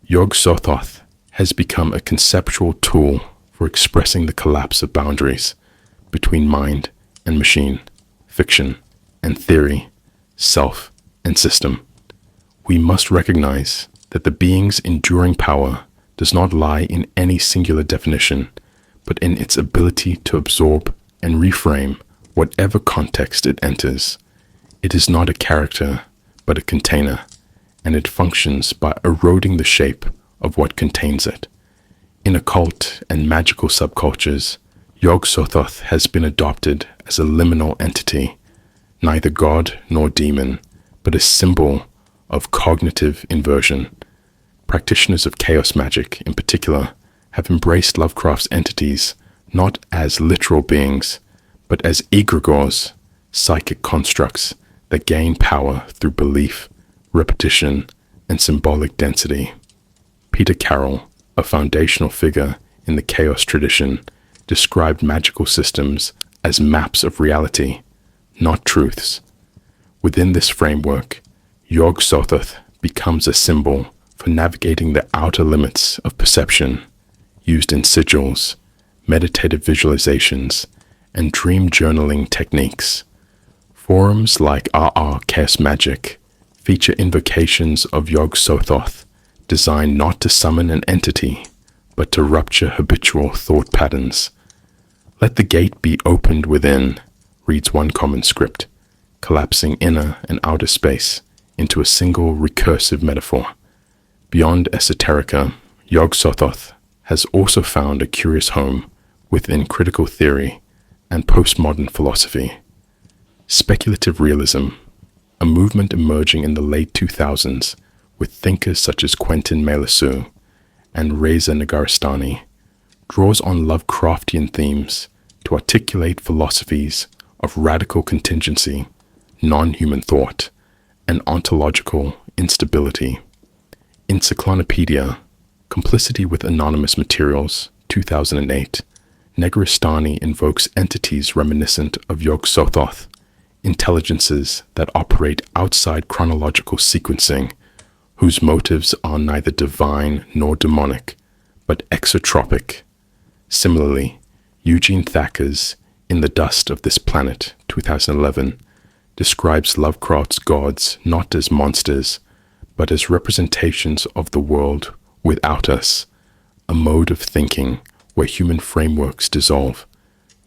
YOG-SOTHOTH has become a conceptual tool for expressing the collapse of boundaries between mind and machine, fiction and theory, self and system. We must recognize that the being's enduring power does not lie in any singular definition, but in its ability to absorb and reframe whatever context it enters. It is not a character, but a container, and it functions by eroding the shape of what contains it. In occult and magical subcultures, YOG-SOTHOTH has been adopted as a liminal entity, neither god nor demon, but a symbol of cognitive inversion. Practitioners of chaos magic, in particular, have embraced Lovecraft's entities not as literal beings, but as egregores, psychic constructs that gain power through belief, repetition, and symbolic density. Peter Carroll, a foundational figure in the chaos tradition, described magical systems as maps of reality, not truths. Within this framework, YOG-SOTHOTH becomes a symbol for navigating the outer limits of perception, used in sigils, meditative visualizations, and dream journaling techniques. Forums like RR Chaos Magic, feature invocations of YOG-SOTHOTH designed not to summon an entity, but to rupture habitual thought patterns. Let the gate be opened within, reads one common script, collapsing inner and outer space into a single recursive metaphor. Beyond esoterica, YOG-SOTHOTH has also found a curious home within critical theory and postmodern philosophy. Speculative realism, a movement emerging in the late 2000s with thinkers such as Quentin Meillassoux and Reza Negarestani, draws on Lovecraftian themes to articulate philosophies of radical contingency, non-human thought, and ontological instability. Encyclopedia, Complicity with Anonymous Materials, 2008, Negarestani invokes entities reminiscent of YOG-SOTHOTH, intelligences that operate outside chronological sequencing, whose motives are neither divine nor demonic, but exotropic. Similarly, Eugene Thacker's In the Dust of This Planet, 2011, describes Lovecraft's gods not as monsters, but as representations of the world without us, a mode of thinking where human frameworks dissolve.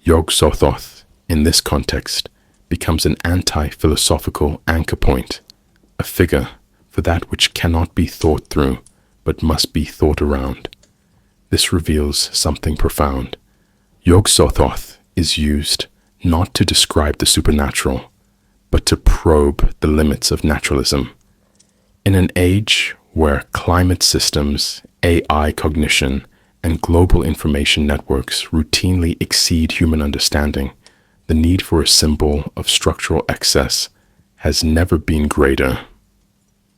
YOG-SOTHOTH, in this context, becomes an anti-philosophical anchor point, a figure for that which cannot be thought through, but must be thought around. This reveals something profound. YOG-SOTHOTH is used not to describe the supernatural, but to probe the limits of naturalism. In an age where climate systems, AI cognition, and global information networks routinely exceed human understanding, the need for a symbol of structural excess has never been greater.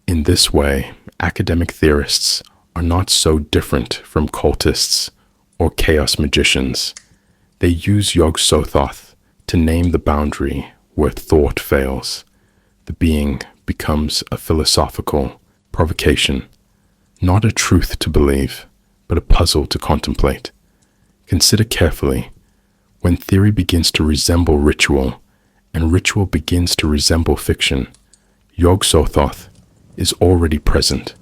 In this way, academic theorists are not so different from cultists or chaos magicians. They use YOG-SOTHOTH to name the boundary where thought fails. The being becomes a philosophical provocation, not a truth to believe, but a puzzle to contemplate. Consider carefully. When theory begins to resemble ritual, and ritual begins to resemble fiction, YOG-SOTHOTH is already present.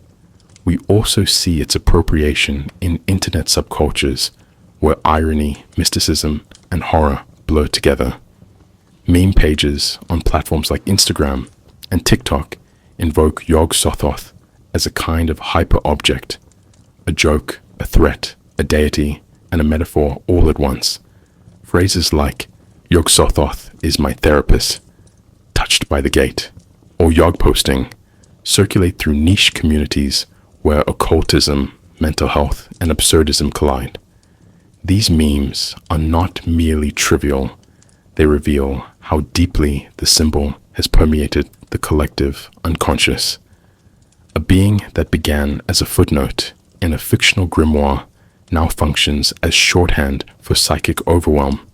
We also see its appropriation in internet subcultures, where irony, mysticism, and horror blur together. Meme pages on platforms like Instagram and TikTok invoke YOG-SOTHOTH as a kind of hyper-object, a joke, a threat, a deity, and a metaphor all at once. Phrases like, YOG-SOTHOTH is my therapist, touched by the gate, or YOG posting circulate through niche communities where occultism, mental health, and absurdism collide. These memes are not merely trivial. They reveal how deeply the symbol has permeated the collective unconscious. A being that began as a footnote in a fictional grimoire now functions as shorthand for psychic overwhelm,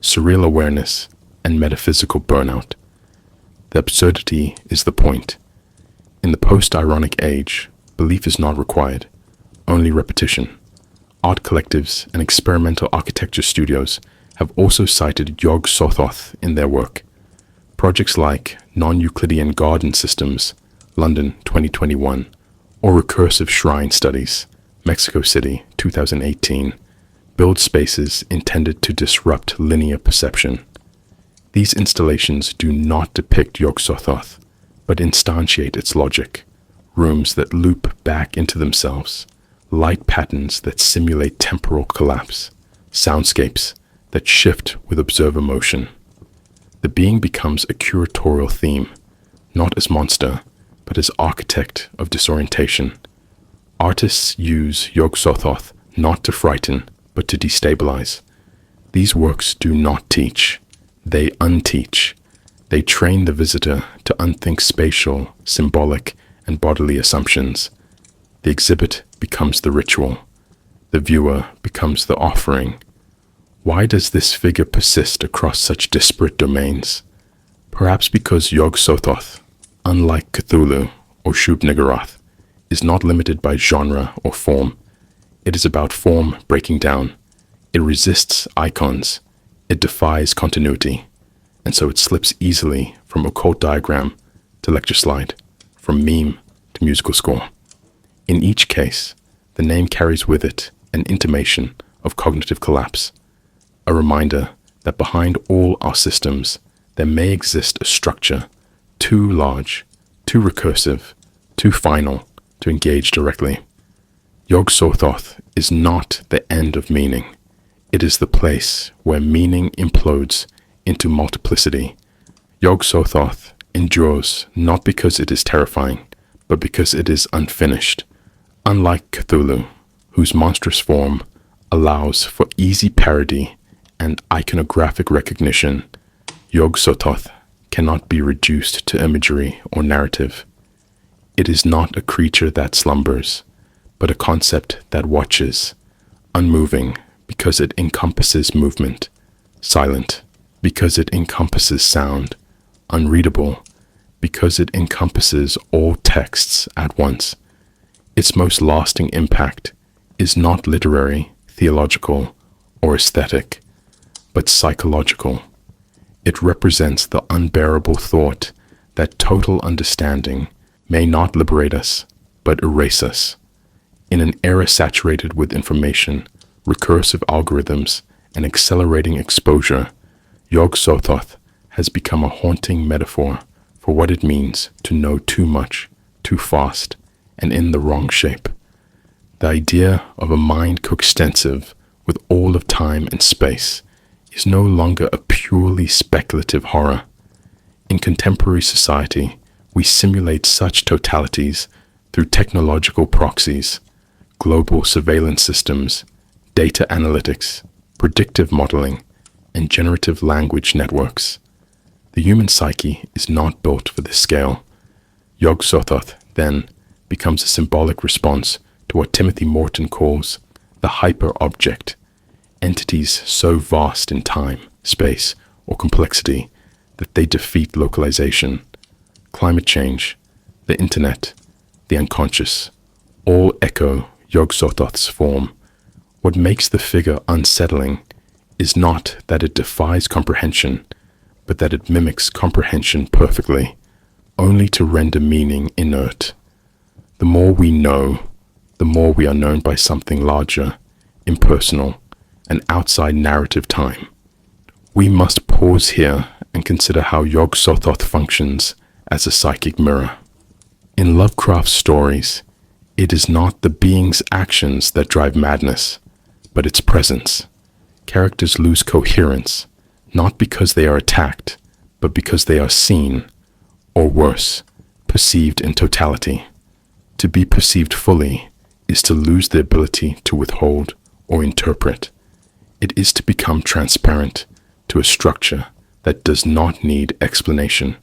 surreal awareness, and metaphysical burnout. The absurdity is the point. In the post-ironic age, belief is not required, only repetition. Art collectives and experimental architecture studios have also cited YOG-SOTHOTH in their work. Projects like Non-Euclidean Garden Systems, London 2021, or Recursive Shrine Studies, Mexico City 2018, build spaces intended to disrupt linear perception. These installations do not depict YOG-SOTHOTH, but instantiate its logic, rooms that loop back into themselves, light patterns that simulate temporal collapse, soundscapes that shift with observer motion. The being becomes a curatorial theme, not as monster, but as architect of disorientation. Artists use YOG-SOTHOTH not to frighten, but to destabilize. These works do not teach, they unteach. They train the visitor to unthink spatial, symbolic, and bodily assumptions. The exhibit becomes the ritual. The viewer becomes the offering. Why does this figure persist across such disparate domains? Perhaps because YOG-SOTHOTH, unlike Cthulhu or Shub-Niggurath, is not limited by genre or form. It is about form breaking down. It resists icons. It defies continuity. And so it slips easily from occult diagram to lecture slide, from meme to musical score. In each case, the name carries with it an intimation of cognitive collapse, a reminder that behind all our systems there may exist a structure too large, too recursive, too final to engage directly. YOG-SOTHOTH is not the end of meaning. It is the place where meaning implodes into multiplicity. YOG-SOTHOTH endures not because it is terrifying, but because it is unfinished. Unlike Cthulhu, whose monstrous form allows for easy parody and iconographic recognition, YOG-SOTHOTH cannot be reduced to imagery or narrative. It is not a creature that slumbers, but a concept that watches, unmoving because it encompasses movement, silent because it encompasses sound, unreadable because it encompasses all texts at once. Its most lasting impact is not literary, theological, or aesthetic, but psychological. It represents the unbearable thought that total understanding may not liberate us, but erase us. In an era saturated with information, recursive algorithms, and accelerating exposure, YOG-SOTHOTH has become a haunting metaphor for what it means to know too much, too fast, and in the wrong shape. The idea of a mind coextensive with all of time and space is no longer a purely speculative horror. In contemporary society, we simulate such totalities through technological proxies, global surveillance systems, data analytics, predictive modeling, and generative language networks. The human psyche is not built for this scale. YOG-SOTHOTH, then, becomes a symbolic response to what Timothy Morton calls the hyper-object, entities so vast in time, space, or complexity that they defeat localization. Climate change, the internet, the unconscious, all echo YOG-SOTHOTH's form. What makes the figure unsettling is not that it defies comprehension, but that it mimics comprehension perfectly, only to render meaning inert. The more we know, the more we are known by something larger, impersonal, and outside narrative time. We must pause here and consider how YOG-SOTHOTH functions as a psychic mirror. In Lovecraft's stories, it is not the being's actions that drive madness, but its presence. Characters lose coherence, not because they are attacked, but because they are seen, or worse, perceived in totality. To be perceived fully is to lose the ability to withhold or interpret. It is to become transparent to a structure that does not need explanation.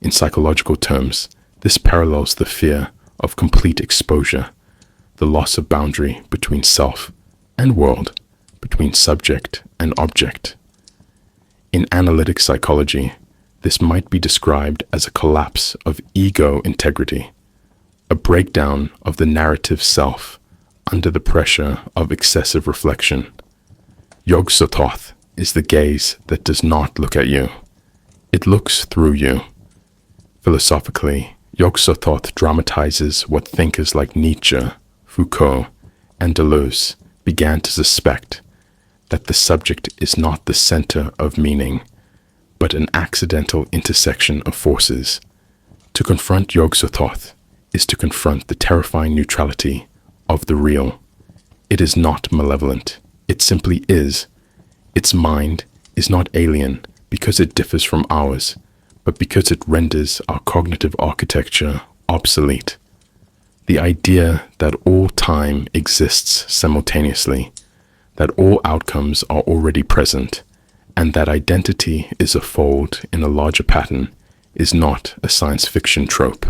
In psychological terms, this parallels the fear of complete exposure, the loss of boundary between self and world, between subject and object. In analytic psychology, this might be described as a collapse of ego integrity, a breakdown of the narrative self under the pressure of excessive reflection. YOG-SOTHOTH is the gaze that does not look at you. It looks through you. Philosophically, YOG-SOTHOTH dramatizes what thinkers like Nietzsche, Foucault, and Deleuze began to suspect, that the subject is not the center of meaning, but an accidental intersection of forces. To confront YOG-SOTHOTH is to confront the terrifying neutrality of the real. It is not malevolent. It simply is. Its mind is not alien because it differs from ours, but because it renders our cognitive architecture obsolete. The idea that all time exists simultaneously, that all outcomes are already present, and that identity is a fold in a larger pattern is not a science fiction trope.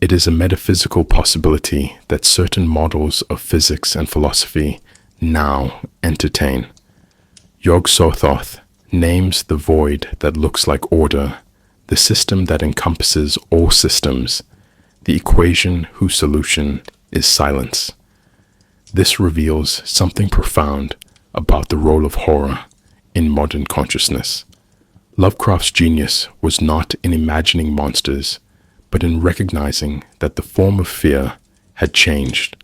It is a metaphysical possibility that certain models of physics and philosophy now entertain. YOG-SOTHOTH names the void that looks like order, the system that encompasses all systems, the equation whose solution is silence. This reveals something profound about the role of horror in modern consciousness. Lovecraft's genius was not in imagining monsters, but in recognizing that the form of fear had changed.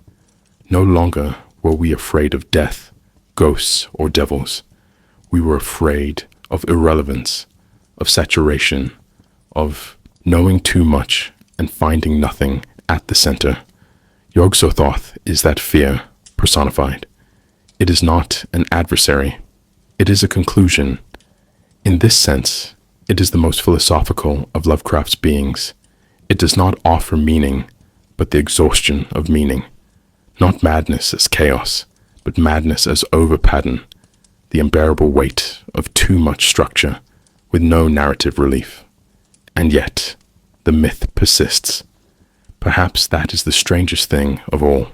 No longer were we afraid of death, ghosts, or devils. We were afraid of irrelevance, of saturation, of knowing too much and finding nothing at the center. YOG-SOTHOTH is that fear personified. It is not an adversary. It is a conclusion. In this sense, it is the most philosophical of Lovecraft's beings. It does not offer meaning, but the exhaustion of meaning. Not madness as chaos, but madness as over-pattern, the unbearable weight of too much structure with no narrative relief. And yet, the myth persists. Perhaps that is the strangest thing of all.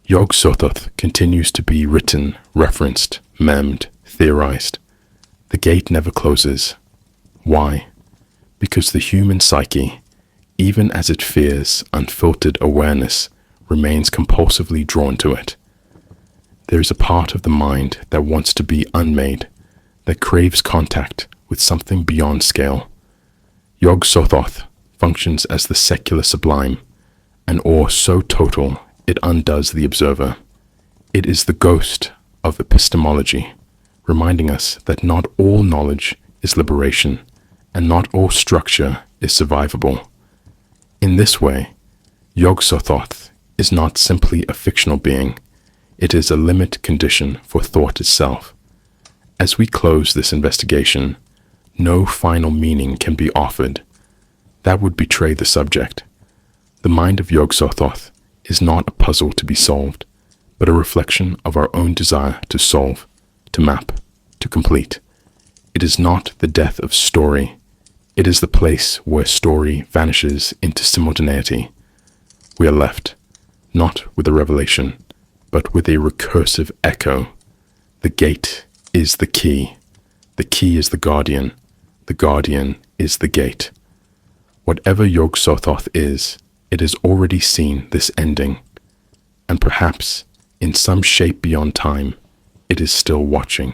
YOG-SOTHOTH continues to be written, referenced, memed, theorized. The gate never closes. Why? Because the human psyche, even as it fears unfiltered awareness, remains compulsively drawn to it. There is a part of the mind that wants to be unmade, that craves contact with something beyond scale. YOG-SOTHOTH functions as the secular sublime, an awe so total it undoes the observer. It is the ghost of epistemology, reminding us that not all knowledge is liberation, and not all structure is survivable. In this way, YOG-SOTHOTH is not simply a fictional being, it is a limit condition for thought itself. As we close this investigation, no final meaning can be offered. That would betray the subject. The mind of YOG-SOTHOTH is not a puzzle to be solved, but a reflection of our own desire to solve, to map, to complete. It is not the death of story. It is the place where story vanishes into simultaneity. We are left, not with a revelation, but with a recursive echo. The gate is the key. The key is the guardian is the gate. Whatever YOG-SOTHOTH is, it has already seen this ending, and perhaps, in some shape beyond time, it is still watching.